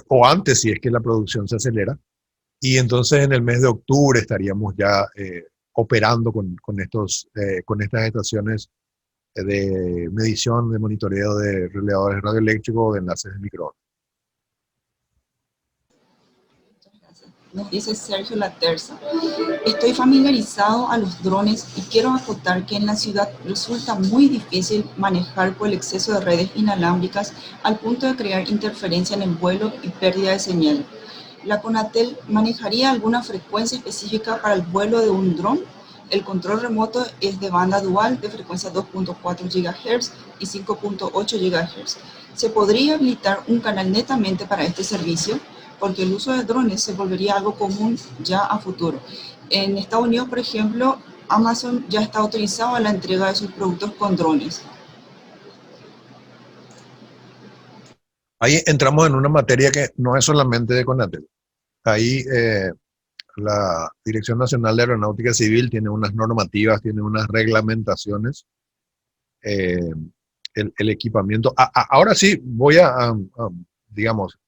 o antes si es que la producción se acelera. Y entonces en el mes de octubre estaríamos ya operando con estas estaciones de medición, de monitoreo de relevadores radioeléctricos o de enlaces de microondas. Nos dice Sergio Laterza: estoy familiarizado a los drones y quiero acotar que en la ciudad resulta muy difícil manejar por el exceso de redes inalámbricas al punto de crear interferencia en el vuelo y pérdida de señal. ¿La Conatel manejaría alguna frecuencia específica para el vuelo de un dron? El control remoto es de banda dual de frecuencia 2.4 GHz y 5.8 GHz. ¿Se podría habilitar un canal netamente para este servicio? Porque el uso de drones se volvería algo común ya a futuro. En Estados Unidos, por ejemplo, Amazon ya está autorizado a la entrega de sus productos con drones. Ahí entramos en una materia que no es solamente de Conatel. Ahí la Dirección Nacional de Aeronáutica Civil tiene unas normativas, tiene unas reglamentaciones. El equipamiento. Ahora sí, voy digamos,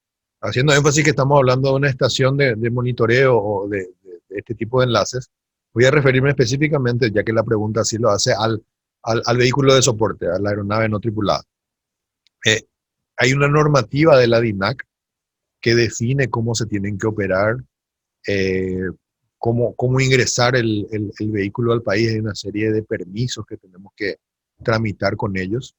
haciendo énfasis que estamos hablando de una estación de monitoreo o de este tipo de enlaces, voy a referirme específicamente, ya que la pregunta sí lo hace, al vehículo de soporte, a la aeronave no tripulada. Hay una normativa de la DINAC que define cómo se tienen que operar, cómo ingresar el vehículo al país. Hay una serie de permisos que tenemos que tramitar con ellos.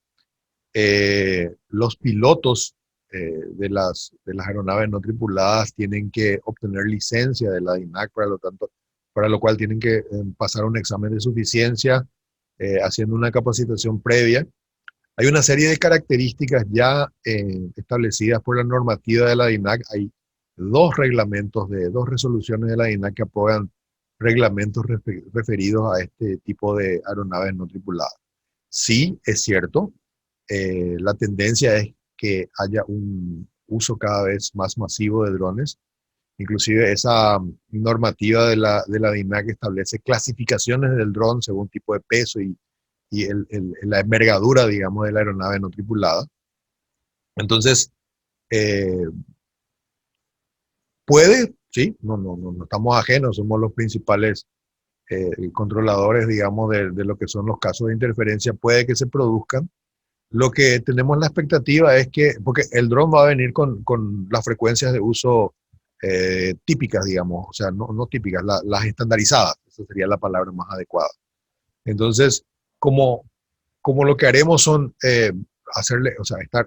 Los pilotos de las aeronaves no tripuladas tienen que obtener licencia de la DINAC, para lo cual tienen que pasar un examen de suficiencia, haciendo una capacitación previa. Hay una serie de características ya establecidas por la normativa de la DINAC. Hay dos resoluciones de la DINAC que aprueban reglamentos referidos a este tipo de aeronaves no tripuladas. Sí, es cierto, la tendencia es que haya un uso cada vez más masivo de drones. Inclusive esa normativa de la DINAC establece clasificaciones del dron según tipo de peso y la envergadura, digamos, de la aeronave no tripulada. Entonces, puede, sí, no estamos ajenos, somos los principales controladores, digamos, de lo que son los casos de interferencia, puede que se produzcan. Lo que tenemos la expectativa es que, porque el dron va a venir con las frecuencias de uso típicas, digamos, o sea, no típicas, las estandarizadas, esa sería la palabra más adecuada. Entonces, como lo que haremos son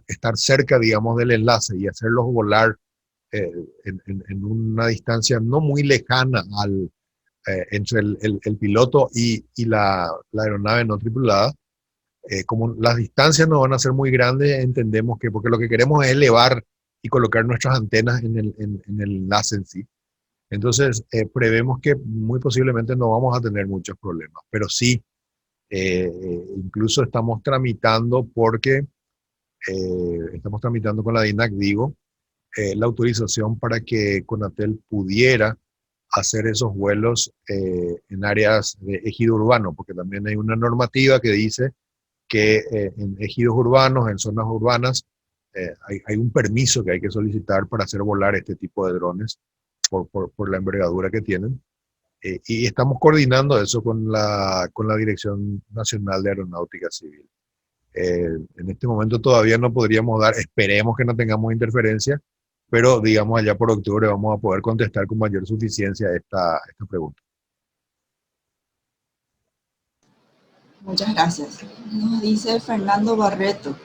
estar cerca, digamos, del enlace y hacerlos volar en una distancia no muy lejana entre el piloto y la aeronave no tripulada. Como las distancias no van a ser muy grandes, entendemos que, porque lo que queremos es elevar y colocar nuestras antenas en el enlace en sí. Entonces, prevemos que muy posiblemente no vamos a tener muchos problemas, pero sí, incluso estamos tramitando con la DINAC, digo, la autorización para que Conatel pudiera hacer esos vuelos en áreas de ejido urbano, porque también hay una normativa que dice que en ejidos urbanos, en zonas urbanas, hay un permiso que hay que solicitar para hacer volar este tipo de drones por la envergadura que tienen. Y estamos coordinando eso con la Dirección Nacional de Aeronáutica Civil. En este momento todavía no podríamos dar, esperemos que no tengamos interferencia, pero digamos allá por octubre vamos a poder contestar con mayor suficiencia esta pregunta. Muchas gracias. Nos dice Fernando Barreto: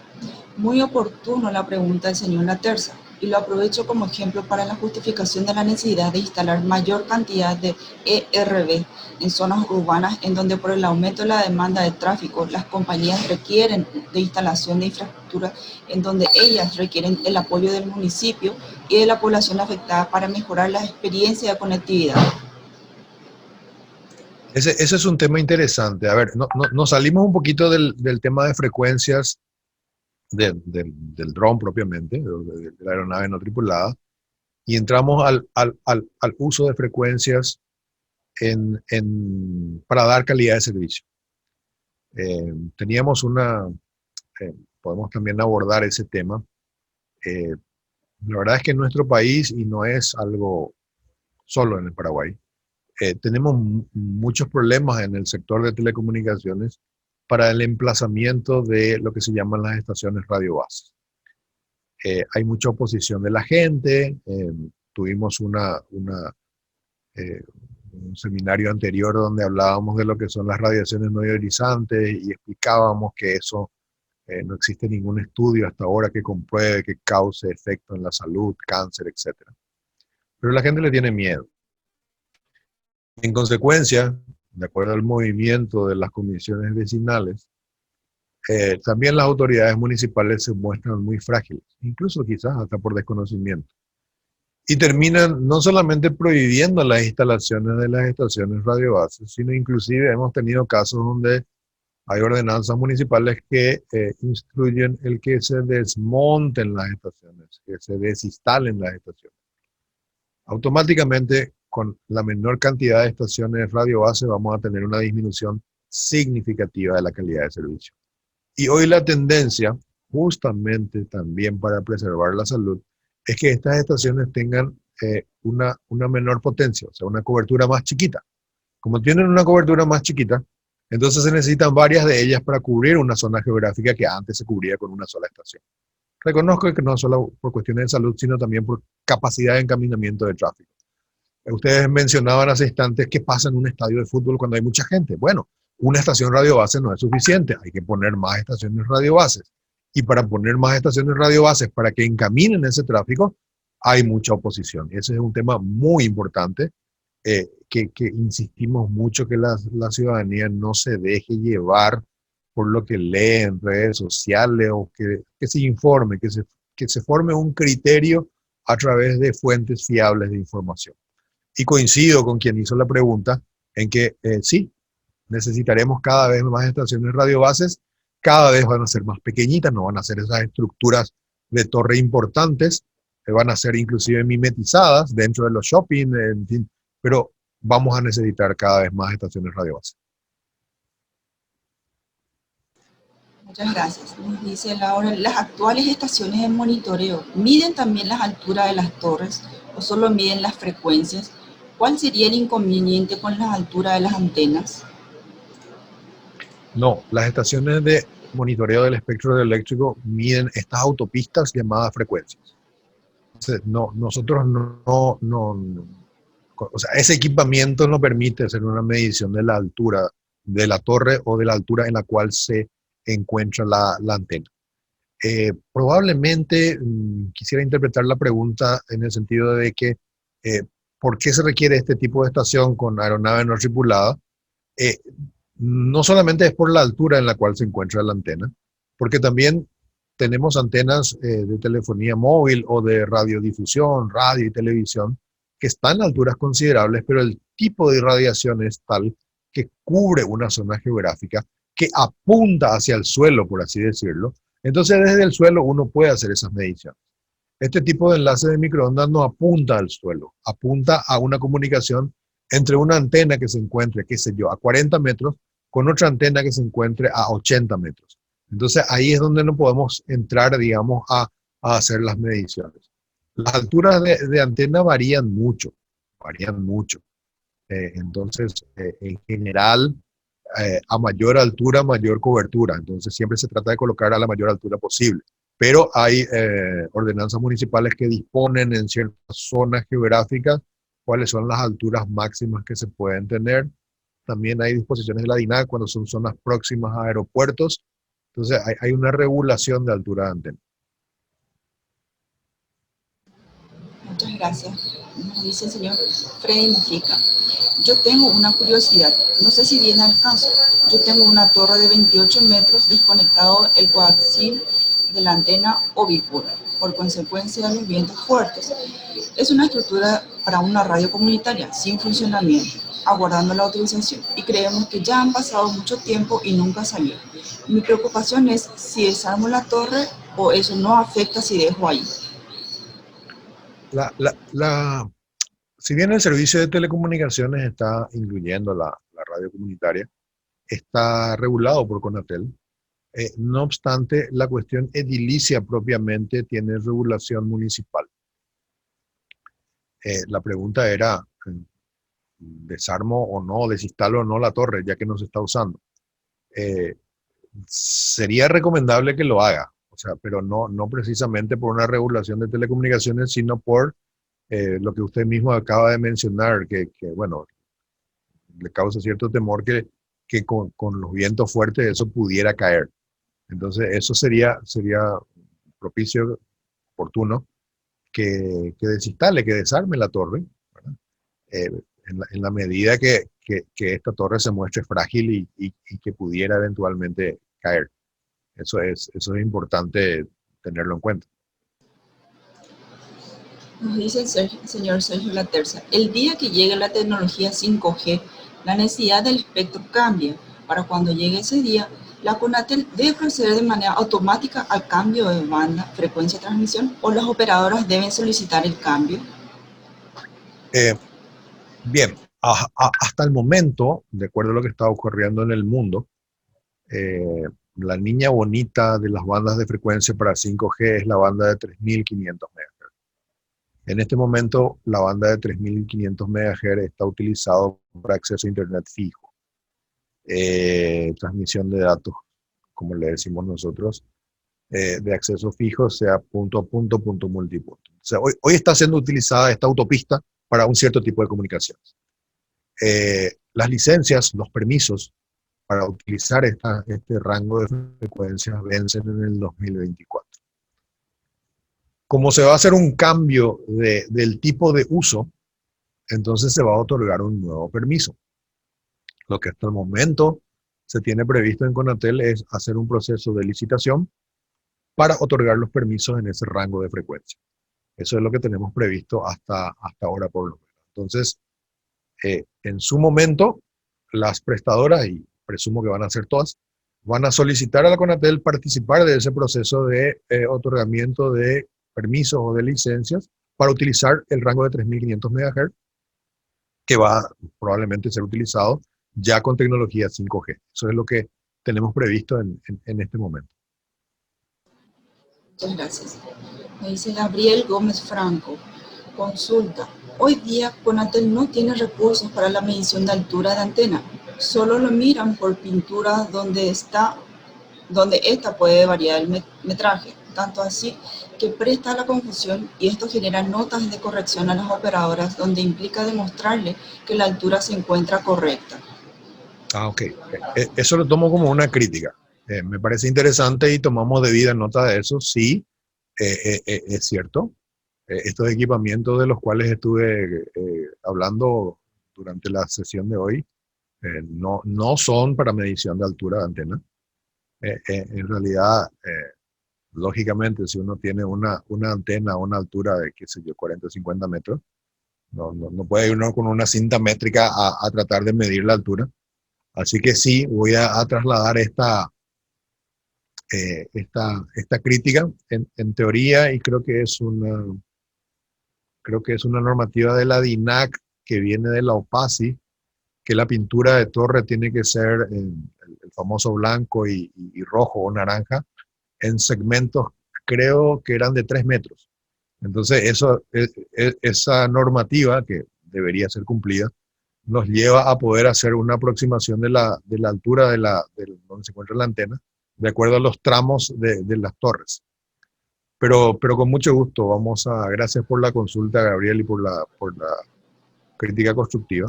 muy oportuno la pregunta del señor Laterza, y lo aprovecho como ejemplo para la justificación de la necesidad de instalar mayor cantidad de ERV en zonas urbanas en donde por el aumento de la demanda de tráfico las compañías requieren de instalación de infraestructura, en donde ellas requieren el apoyo del municipio y de la población afectada para mejorar la experiencia de conectividad. Ese es un tema interesante. A ver, nos salimos un poquito del tema de frecuencias del dron propiamente, de la aeronave no tripulada, y entramos al uso de frecuencias para dar calidad de servicio. Teníamos podemos también abordar ese tema. Eh, la verdad es que en nuestro país, y no es algo solo en el Paraguay, tenemos muchos problemas en el sector de telecomunicaciones para el emplazamiento de lo que se llaman las estaciones radiobases. Hay mucha oposición de la gente. Tuvimos un seminario anterior donde hablábamos de lo que son las radiaciones no ionizantes y explicábamos que eso no existe ningún estudio hasta ahora que compruebe que cause efecto en la salud, cáncer, etc. Pero la gente le tiene miedo. En consecuencia, de acuerdo al movimiento de las comisiones vecinales, también las autoridades municipales se muestran muy frágiles, incluso quizás hasta por desconocimiento. Y terminan no solamente prohibiendo las instalaciones de las estaciones radiobases, sino inclusive hemos tenido casos donde hay ordenanzas municipales que instruyen el que se desmonten las estaciones, que se desinstalen las estaciones. Automáticamente, con la menor cantidad de estaciones radiobase, vamos a tener una disminución significativa de la calidad de servicio. Y hoy la tendencia, justamente también para preservar la salud, es que estas estaciones tengan una menor potencia, o sea, una cobertura más chiquita. Como tienen una cobertura más chiquita, entonces se necesitan varias de ellas para cubrir una zona geográfica que antes se cubría con una sola estación. Reconozco que no solo por cuestiones de salud, sino también por capacidad de encaminamiento de tráfico. Ustedes mencionaban hace instantes qué pasa en un estadio de fútbol cuando hay mucha gente. Bueno, una estación radiobase no es suficiente, hay que poner más estaciones radiobases. Y para poner más estaciones radiobases para que encaminen ese tráfico, hay mucha oposición. Ese es un tema muy importante, que insistimos mucho que la ciudadanía no se deje llevar por lo que lee en redes sociales, o que se informe, que se forme un criterio a través de fuentes fiables de información. Y coincido con quien hizo la pregunta en que sí, necesitaremos cada vez más estaciones radiobases, cada vez van a ser más pequeñitas, no van a ser esas estructuras de torre importantes, van a ser inclusive mimetizadas dentro de los shopping, en fin, pero vamos a necesitar cada vez más estaciones radiobases. Muchas gracias. Nos dice Laura, ¿las actuales estaciones de monitoreo miden también las alturas de las torres o solo miden las frecuencias? ¿Cuál sería el inconveniente con las alturas de las antenas? No, las estaciones de monitoreo del espectro eléctrico miden estas autopistas llamadas frecuencias. Entonces, nosotros no, o sea, ese equipamiento no permite hacer una medición de la altura de la torre o de la altura en la cual se encuentra la antena. Probablemente quisiera interpretar la pregunta en el sentido de que ¿por qué se requiere este tipo de estación con aeronave no tripulada? No solamente es por la altura en la cual se encuentra la antena, porque también tenemos antenas de telefonía móvil o de radiodifusión, radio y televisión, que están a alturas considerables, pero el tipo de irradiación es tal que cubre una zona geográfica que apunta hacia el suelo, por así decirlo. Entonces, desde el suelo uno puede hacer esas mediciones. Este tipo de enlace de microondas no apunta al suelo, apunta a una comunicación entre una antena que se encuentre, qué sé yo, a 40 metros, con otra antena que se encuentre a 80 metros. Entonces, ahí es donde no podemos entrar, digamos, a hacer las mediciones. Las alturas de antena varían mucho, entonces, en general, a mayor altura, mayor cobertura. Entonces, siempre se trata de colocar a la mayor altura posible. Pero hay ordenanzas municipales que disponen en ciertas zonas geográficas cuáles son las alturas máximas que se pueden tener. También hay disposiciones de la DINAC cuando son zonas próximas a aeropuertos. Entonces, hay una regulación de altura de antena. Muchas gracias. Nos dice el señor Freddy Mujica. Yo tengo una curiosidad, no sé si viene al caso. Yo tengo una torre de 28 metros desconectado el coaxil de la antena ovípara, por consecuencia de los vientos fuertes. Es una estructura para una radio comunitaria sin funcionamiento, aguardando la autorización, y creemos que ya han pasado mucho tiempo y nunca salió. Mi preocupación es si desarmo la torre o eso no afecta si dejo ahí. Si bien el servicio de telecomunicaciones está incluyendo la radio comunitaria, está regulado por Conatel. No obstante, la cuestión edilicia propiamente tiene regulación municipal. La pregunta era, ¿desarmo o no, desinstalo o no la torre, ya que no se está usando? Sería recomendable que lo haga, o sea, pero no precisamente por una regulación de telecomunicaciones, sino por lo que usted mismo acaba de mencionar, bueno, le causa cierto temor que con los vientos fuertes eso pudiera caer. Entonces, eso sería propicio, oportuno, que desinstale, que desarme la torre, ¿verdad? En la medida que esta torre se muestre frágil y que pudiera eventualmente caer. Eso es importante tenerlo en cuenta. Nos dice el señor Sergio Laterza, el día que llegue la tecnología 5G, la necesidad del espectro cambia. Para cuando llegue ese día, la Conatel debe proceder de manera automática al cambio de banda, frecuencia de transmisión, o las operadoras deben solicitar el cambio. Bien, hasta el momento, de acuerdo a lo que está ocurriendo en el mundo, la niña bonita de las bandas de frecuencia para 5G es la banda de 3500 MHz. En este momento, la banda de 3500 MHz está utilizada para acceso a Internet fijo, transmisión de datos, como le decimos nosotros, de acceso fijo, sea punto a punto, punto multipunto. O sea, hoy está siendo utilizada esta autopista para un cierto tipo de comunicaciones. Las licencias, los permisos para utilizar este rango de frecuencias vencen en el 2024. Como se va a hacer un cambio del tipo de uso, entonces se va a otorgar un nuevo permiso. Lo que hasta el momento se tiene previsto en Conatel es hacer un proceso de licitación para otorgar los permisos en ese rango de frecuencia. Eso es lo que tenemos previsto hasta ahora por lo menos. Entonces, en su momento, las prestadoras, y presumo que van a ser todas, van a solicitar a la Conatel participar de ese proceso de otorgamiento de permisos o de licencias para utilizar el rango de 3500 MHz, que va a probablemente ser utilizado ya con tecnología 5G. Eso es lo que tenemos previsto en este momento. Muchas gracias. Me dice Gabriel Gómez Franco. Consulta. Hoy día Conatel no tiene recursos para la medición de altura de antena. Solo lo miran por pinturas donde esta puede variar el metraje. Tanto así que presta a la confusión y esto genera notas de corrección a las operadoras donde implica demostrarle que la altura se encuentra correcta. Ok. Eso lo tomo como una crítica. Me parece interesante y tomamos debida nota de eso. Sí, es cierto. Estos equipamientos de los cuales estuve hablando durante la sesión de hoy no son para medición de altura de antena. En realidad, lógicamente, si uno tiene una antena a una altura de, qué sé yo, 40 o 50 metros, no puede ir uno con una cinta métrica a tratar de medir la altura. Así que sí, voy a trasladar esta crítica en teoría, y creo que es una normativa de la DINAC que viene de la OPASI, que la pintura de torre tiene que ser el famoso blanco y rojo o naranja en segmentos, creo que eran de 3 metros. Entonces esa normativa, que debería ser cumplida, nos lleva a poder hacer una aproximación de la altura de donde se encuentra la antena, de acuerdo a los tramos de las torres. Pero con mucho gusto, gracias por la consulta, Gabriel, y por la crítica constructiva.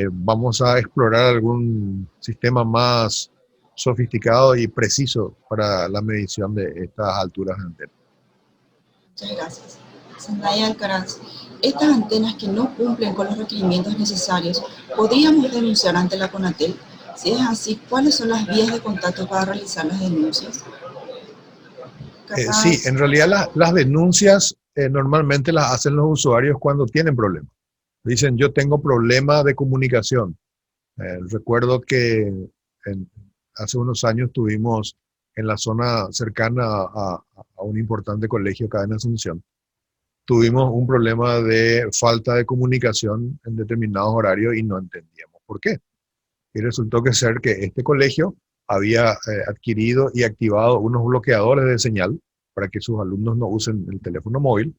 Vamos a explorar algún sistema más sofisticado y preciso para la medición de estas alturas de antena. Muchas gracias. Zendaya Alcaraz, estas antenas que no cumplen con los requerimientos necesarios, ¿podríamos denunciar ante la Conatel? Si es así, ¿cuáles son las vías de contacto para realizar las denuncias? Sí, en realidad las denuncias normalmente las hacen los usuarios cuando tienen problemas. Dicen, yo tengo problema de comunicación. Recuerdo que hace unos años tuvimos en la zona cercana a un importante colegio acá en Asunción, tuvimos un problema de falta de comunicación en determinados horarios y no entendíamos por qué. Y resultó que ser que este colegio había adquirido y activado unos bloqueadores de señal para que sus alumnos no usen el teléfono móvil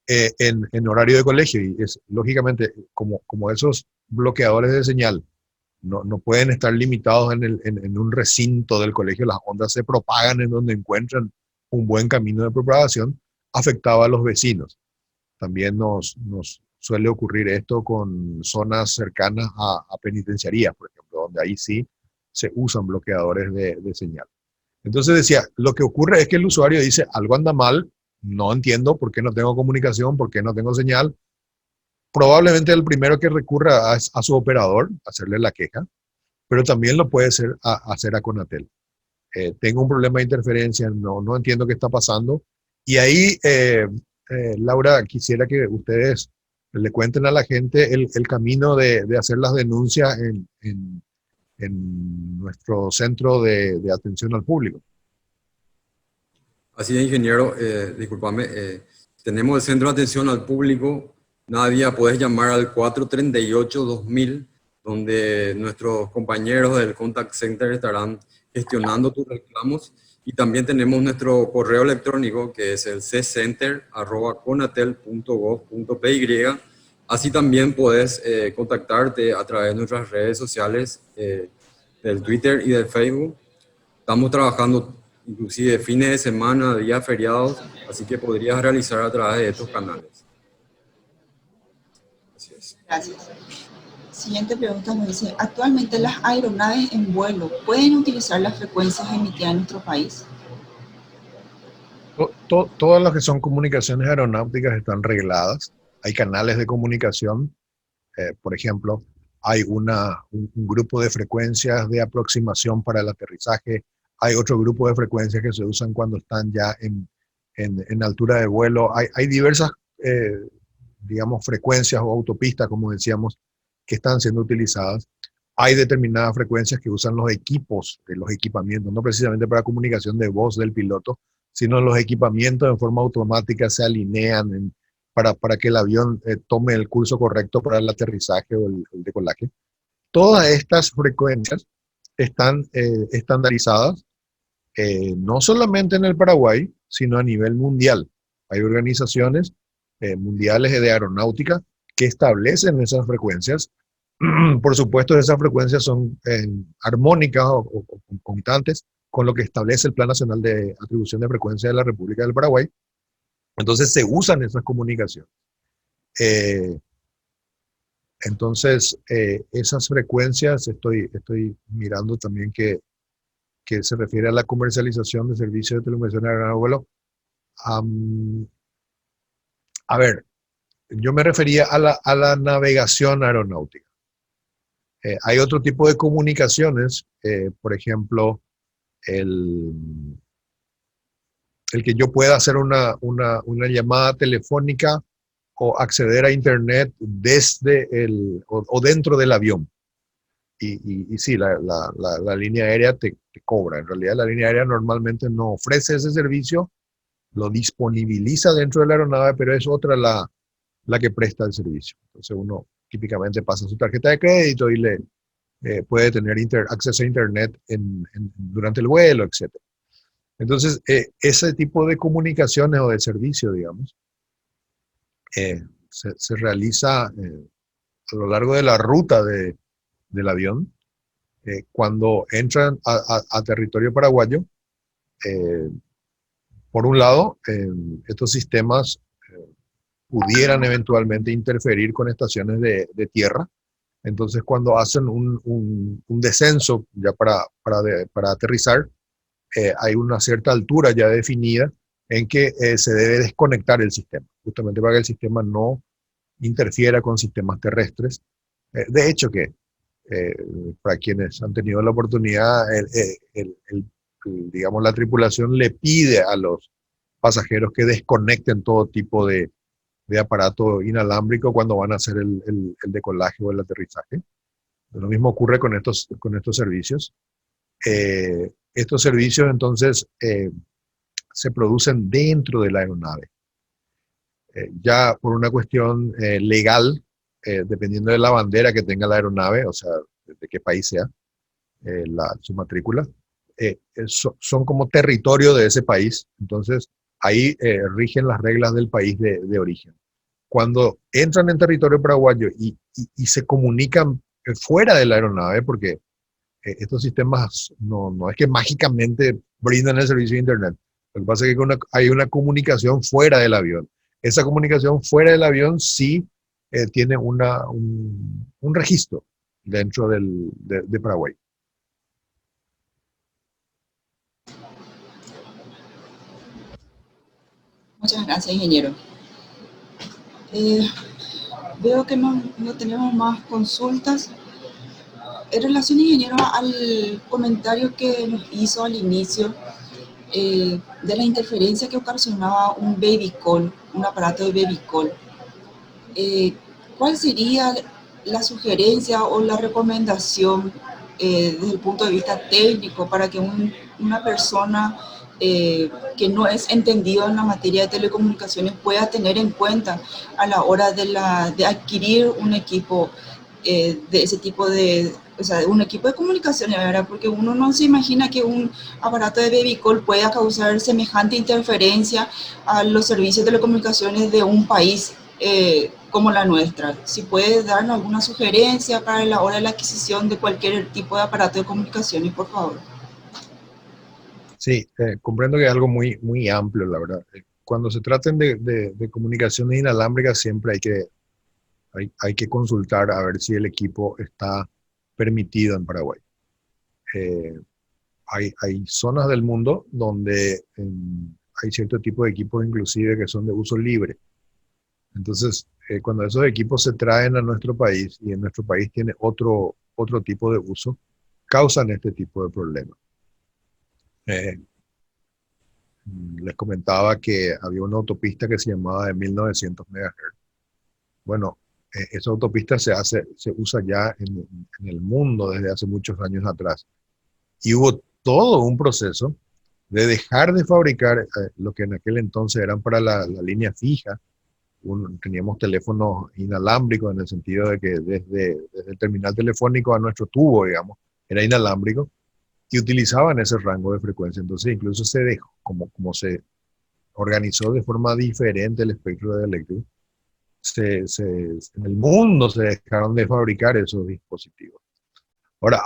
en horario de colegio. Y es, lógicamente, como esos bloqueadores de señal no pueden estar limitados en un recinto del colegio, las ondas se propagan en donde encuentran un buen camino de propagación, afectaba a los vecinos. También nos suele ocurrir esto con zonas cercanas a penitenciarías, por ejemplo, donde ahí sí se usan bloqueadores de señal. Entonces decía, lo que ocurre es que el usuario dice, algo anda mal, no entiendo por qué no tengo comunicación, por qué no tengo señal. Probablemente el primero que recurra a su operador, hacerle la queja, pero también lo puede hacer a Conatel. Tengo un problema de interferencia, no entiendo qué está pasando. Y ahí, Laura, quisiera que ustedes le cuenten a la gente el camino de hacer las denuncias en nuestro centro de atención al público. Así es, ingeniero, discúlpame, tenemos el centro de atención al público. Nadia, puedes llamar al 438-2000, donde nuestros compañeros del Contact Center estarán gestionando tus reclamos. Y también tenemos nuestro correo electrónico, que es el ccenter@conatel.gov.py. Así también puedes contactarte a través de nuestras redes sociales, del Twitter y del Facebook. Estamos trabajando inclusive fines de semana, días feriados, así que podrías realizar a través de estos canales. Así es. Gracias. Siguiente pregunta nos dice, ¿actualmente las aeronaves en vuelo pueden utilizar las frecuencias emitidas en nuestro país? Todas las que son comunicaciones aeronáuticas están regladas. Hay canales de comunicación. Por ejemplo, hay un grupo de frecuencias de aproximación para el aterrizaje. Hay otro grupo de frecuencias que se usan cuando están ya en altura de vuelo. Hay diversas, digamos, frecuencias o autopistas, como decíamos, que están siendo utilizadas. Hay determinadas frecuencias que usan los equipos, los equipamientos, no precisamente para comunicación de voz del piloto, sino los equipamientos en forma automática se alinean para que el avión tome el curso correcto para el aterrizaje o el decolaje. Todas estas frecuencias están estandarizadas, no solamente en el Paraguay, sino a nivel mundial. Hay organizaciones mundiales de aeronáutica que establecen esas frecuencias. Por supuesto, esas frecuencias son armónicas o concomitantes con lo que establece el Plan Nacional de Atribución de Frecuencia de la República del Paraguay. Entonces se usan esas comunicaciones. Entonces, esas frecuencias, estoy mirando también que se refiere a la comercialización de servicios de telecomunicaciones aeronáuticas de vuelo. A ver, yo me refería a la navegación aeronáutica. Hay otro tipo de comunicaciones, por ejemplo, el que yo pueda hacer una llamada telefónica o acceder a internet desde o dentro del avión. Y sí, la línea aérea te cobra. En realidad la línea aérea normalmente no ofrece ese servicio, lo disponibiliza dentro de la aeronave, pero es otra la que presta el servicio. Entonces uno típicamente pasa su tarjeta de crédito y puede tener acceso a internet durante el vuelo, etc. Entonces, ese tipo de comunicaciones o de servicio, digamos, se realiza a lo largo de la ruta del avión. Cuando entran a territorio paraguayo, por un lado, estos sistemas pudieran eventualmente interferir con estaciones de tierra. Entonces, cuando hacen un descenso ya para aterrizar, hay una cierta altura ya definida en que se debe desconectar el sistema, justamente para que el sistema no interfiera con sistemas terrestres. De hecho, para quienes han tenido la oportunidad, digamos, la tripulación le pide a los pasajeros que desconecten todo tipo de aparato inalámbrico cuando van a hacer el decolaje o el aterrizaje. Lo mismo ocurre con estos servicios. Estos servicios entonces se producen dentro de la aeronave. Ya por una cuestión legal, dependiendo de la bandera que tenga la aeronave, o sea, de qué país sea su matrícula, son como territorio de ese país, entonces ahí rigen las reglas del país de origen. Cuando entran en territorio paraguayo y se comunican fuera de la aeronave, porque estos sistemas no es que mágicamente brindan el servicio de Internet. Lo que pasa es que hay una comunicación fuera del avión. Esa comunicación fuera del avión sí tiene un registro dentro de Paraguay. Muchas gracias, ingeniero. Veo que no tenemos más consultas. En relación, ingeniero, al comentario que nos hizo al inicio de la interferencia que ocasionaba un baby call, un aparato de baby call, ¿cuál sería la sugerencia o la recomendación desde el punto de vista técnico para que una persona que no es entendido en la materia de telecomunicaciones pueda tener en cuenta a la hora de adquirir un equipo de ese tipo o sea, un equipo de comunicaciones, ¿verdad? Porque uno no se imagina que un aparato de baby call pueda causar semejante interferencia a los servicios de telecomunicaciones de un país como la nuestra. Si puede darnos alguna sugerencia para la hora de la adquisición de cualquier tipo de aparato de comunicaciones, por favor. Sí, comprendo que es algo muy amplio, la verdad. Cuando se traten de comunicaciones inalámbricas, siempre hay que consultar a ver si el equipo está permitido en Paraguay. Hay zonas del mundo donde hay cierto tipo de equipos inclusive que son de uso libre. Entonces, cuando esos equipos se traen a nuestro país y en nuestro país tiene otro tipo de uso, causan este tipo de problemas. Les comentaba que había una autopista que se llamaba de 1900 MHz. Bueno, esa autopista se usa ya en el mundo desde hace muchos años atrás. Y hubo todo un proceso de dejar de fabricar lo que en aquel entonces eran para la línea fija. Teníamos teléfonos inalámbricos en el sentido de que desde el terminal telefónico a nuestro tubo, digamos, era inalámbrico y utilizaban ese rango de frecuencia. Entonces incluso se dejó, como se organizó de forma diferente el espectro de eléctrico, en el mundo se dejaron de fabricar esos dispositivos. Ahora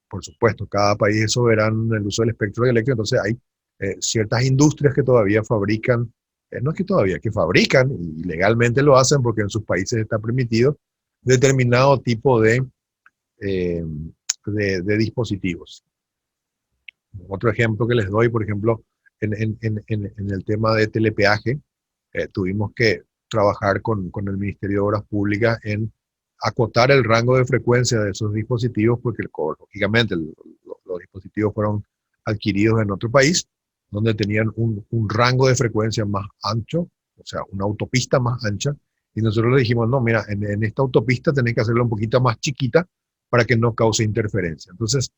por supuesto, cada país es soberano en el uso del espectro eléctrico, entonces hay ciertas industrias que todavía fabrican, no es que todavía, que fabrican y legalmente lo hacen porque en sus países está permitido determinado tipo eh, de dispositivos. Otro ejemplo que les doy, por ejemplo, en el tema de telepeaje, tuvimos que trabajar con el Ministerio de Obras Públicas en acotar el rango de frecuencia de esos dispositivos, porque lógicamente los dispositivos fueron adquiridos en otro país, donde tenían un rango de frecuencia más ancho, o sea, una autopista más ancha, y nosotros le dijimos, no, mira, en esta autopista tenés que hacerla un poquito más chiquita para que no cause interferencia. Entonces,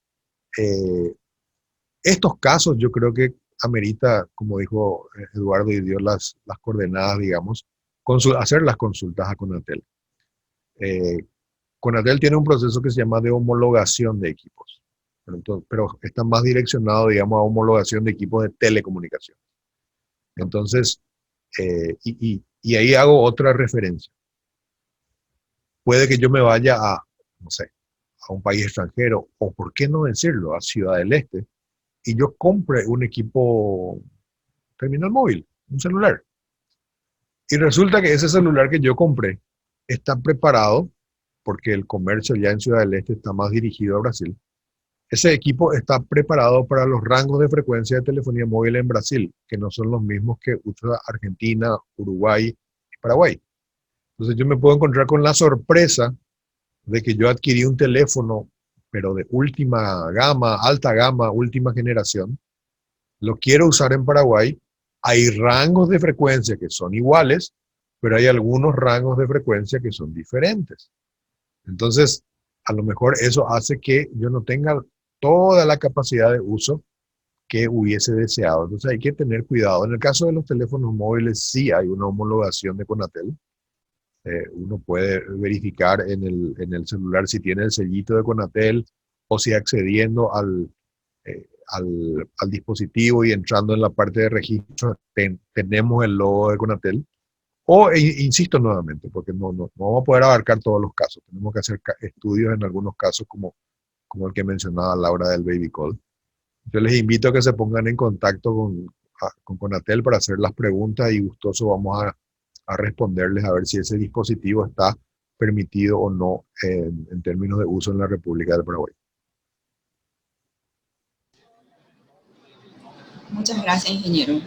estos casos yo creo que amerita, como dijo Eduardo y dio las coordenadas, digamos, hacer las consultas a Conatel. Conatel tiene un proceso que se llama de homologación de equipos, pero está más direccionado, digamos, a homologación de equipos de telecomunicación. Entonces, y ahí hago otra referencia. Puede que yo me vaya no sé, a un país extranjero, o por qué no decirlo, a Ciudad del Este, y yo compre un equipo terminal móvil, un celular. Y resulta que ese celular que yo compré está preparado, porque el comercio ya en Ciudad del Este está más dirigido a Brasil. Ese equipo está preparado para los rangos de frecuencia de telefonía móvil en Brasil, que no son los mismos que usa Argentina, Uruguay y Paraguay. Entonces yo me puedo encontrar con la sorpresa de que yo adquirí un teléfono, pero de última gama, alta gama, última generación, lo quiero usar en Paraguay, hay rangos de frecuencia que son iguales, pero hay algunos rangos de frecuencia que son diferentes. Entonces, a lo mejor eso hace que yo no tenga toda la capacidad de uso que hubiese deseado. Entonces hay que tener cuidado. En el caso de los teléfonos móviles sí hay una homologación de Conatel. Uno puede verificar en el celular si tiene el sellito de Conatel o si accediendo al dispositivo y entrando en la parte de registro tenemos el logo de Conatel. O, insisto nuevamente, porque no vamos a poder abarcar todos los casos. Tenemos que hacer estudios en algunos casos como el que mencionaba Laura del Baby Call. Yo les invito a que se pongan en contacto con Conatel para hacer las preguntas y gustoso vamos a responderles a ver si ese dispositivo está permitido o no en términos de uso en la República del Paraguay. Muchas gracias, ingeniero.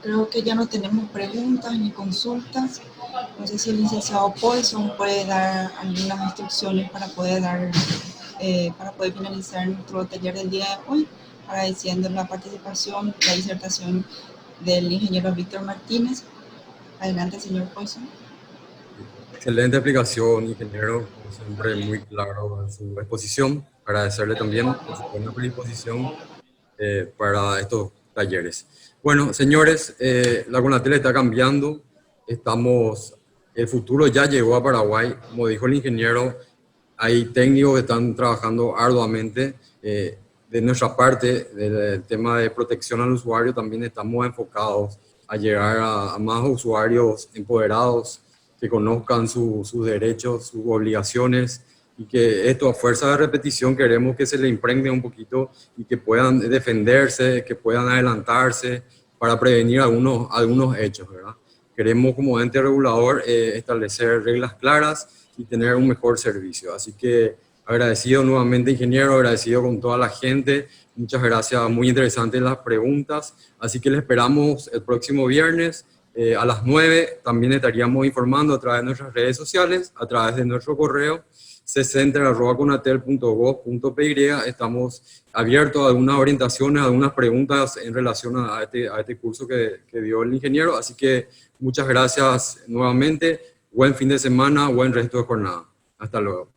Creo que ya no tenemos preguntas ni consultas. No sé si el licenciado Paulson puede dar algunas instrucciones para poder finalizar nuestro taller del día de hoy, agradeciendo la participación, la disertación del ingeniero Víctor Martínez. Adelante, señor Paulson. Excelente explicación, ingeniero, como siempre muy claro en su exposición. Agradecerle también por su buena predisposición para estos talleres. Bueno, señores, la Conatel está cambiando. El futuro ya llegó a Paraguay. Como dijo el ingeniero, hay técnicos que están trabajando arduamente. De nuestra parte, del tema de protección al usuario, también estamos enfocados a llegar a más usuarios empoderados, que conozcan sus derechos, sus obligaciones, y que esto a fuerza de repetición queremos que se le impregne un poquito y que puedan defenderse, que puedan adelantarse para prevenir algunos hechos, ¿verdad? Queremos como ente regulador establecer reglas claras y tener un mejor servicio. Así que agradecido nuevamente, ingeniero, agradecido con toda la gente. Muchas gracias, muy interesantes las preguntas. Así que le esperamos el próximo viernes a las 9. También estaríamos informando a través de nuestras redes sociales, a través de nuestro correo ccenter@conatel.gov.py. Estamos abiertos a algunas orientaciones, a algunas preguntas en relación a este curso que dio el ingeniero. Así que muchas gracias nuevamente. Buen fin de semana, buen resto de jornada. Hasta luego.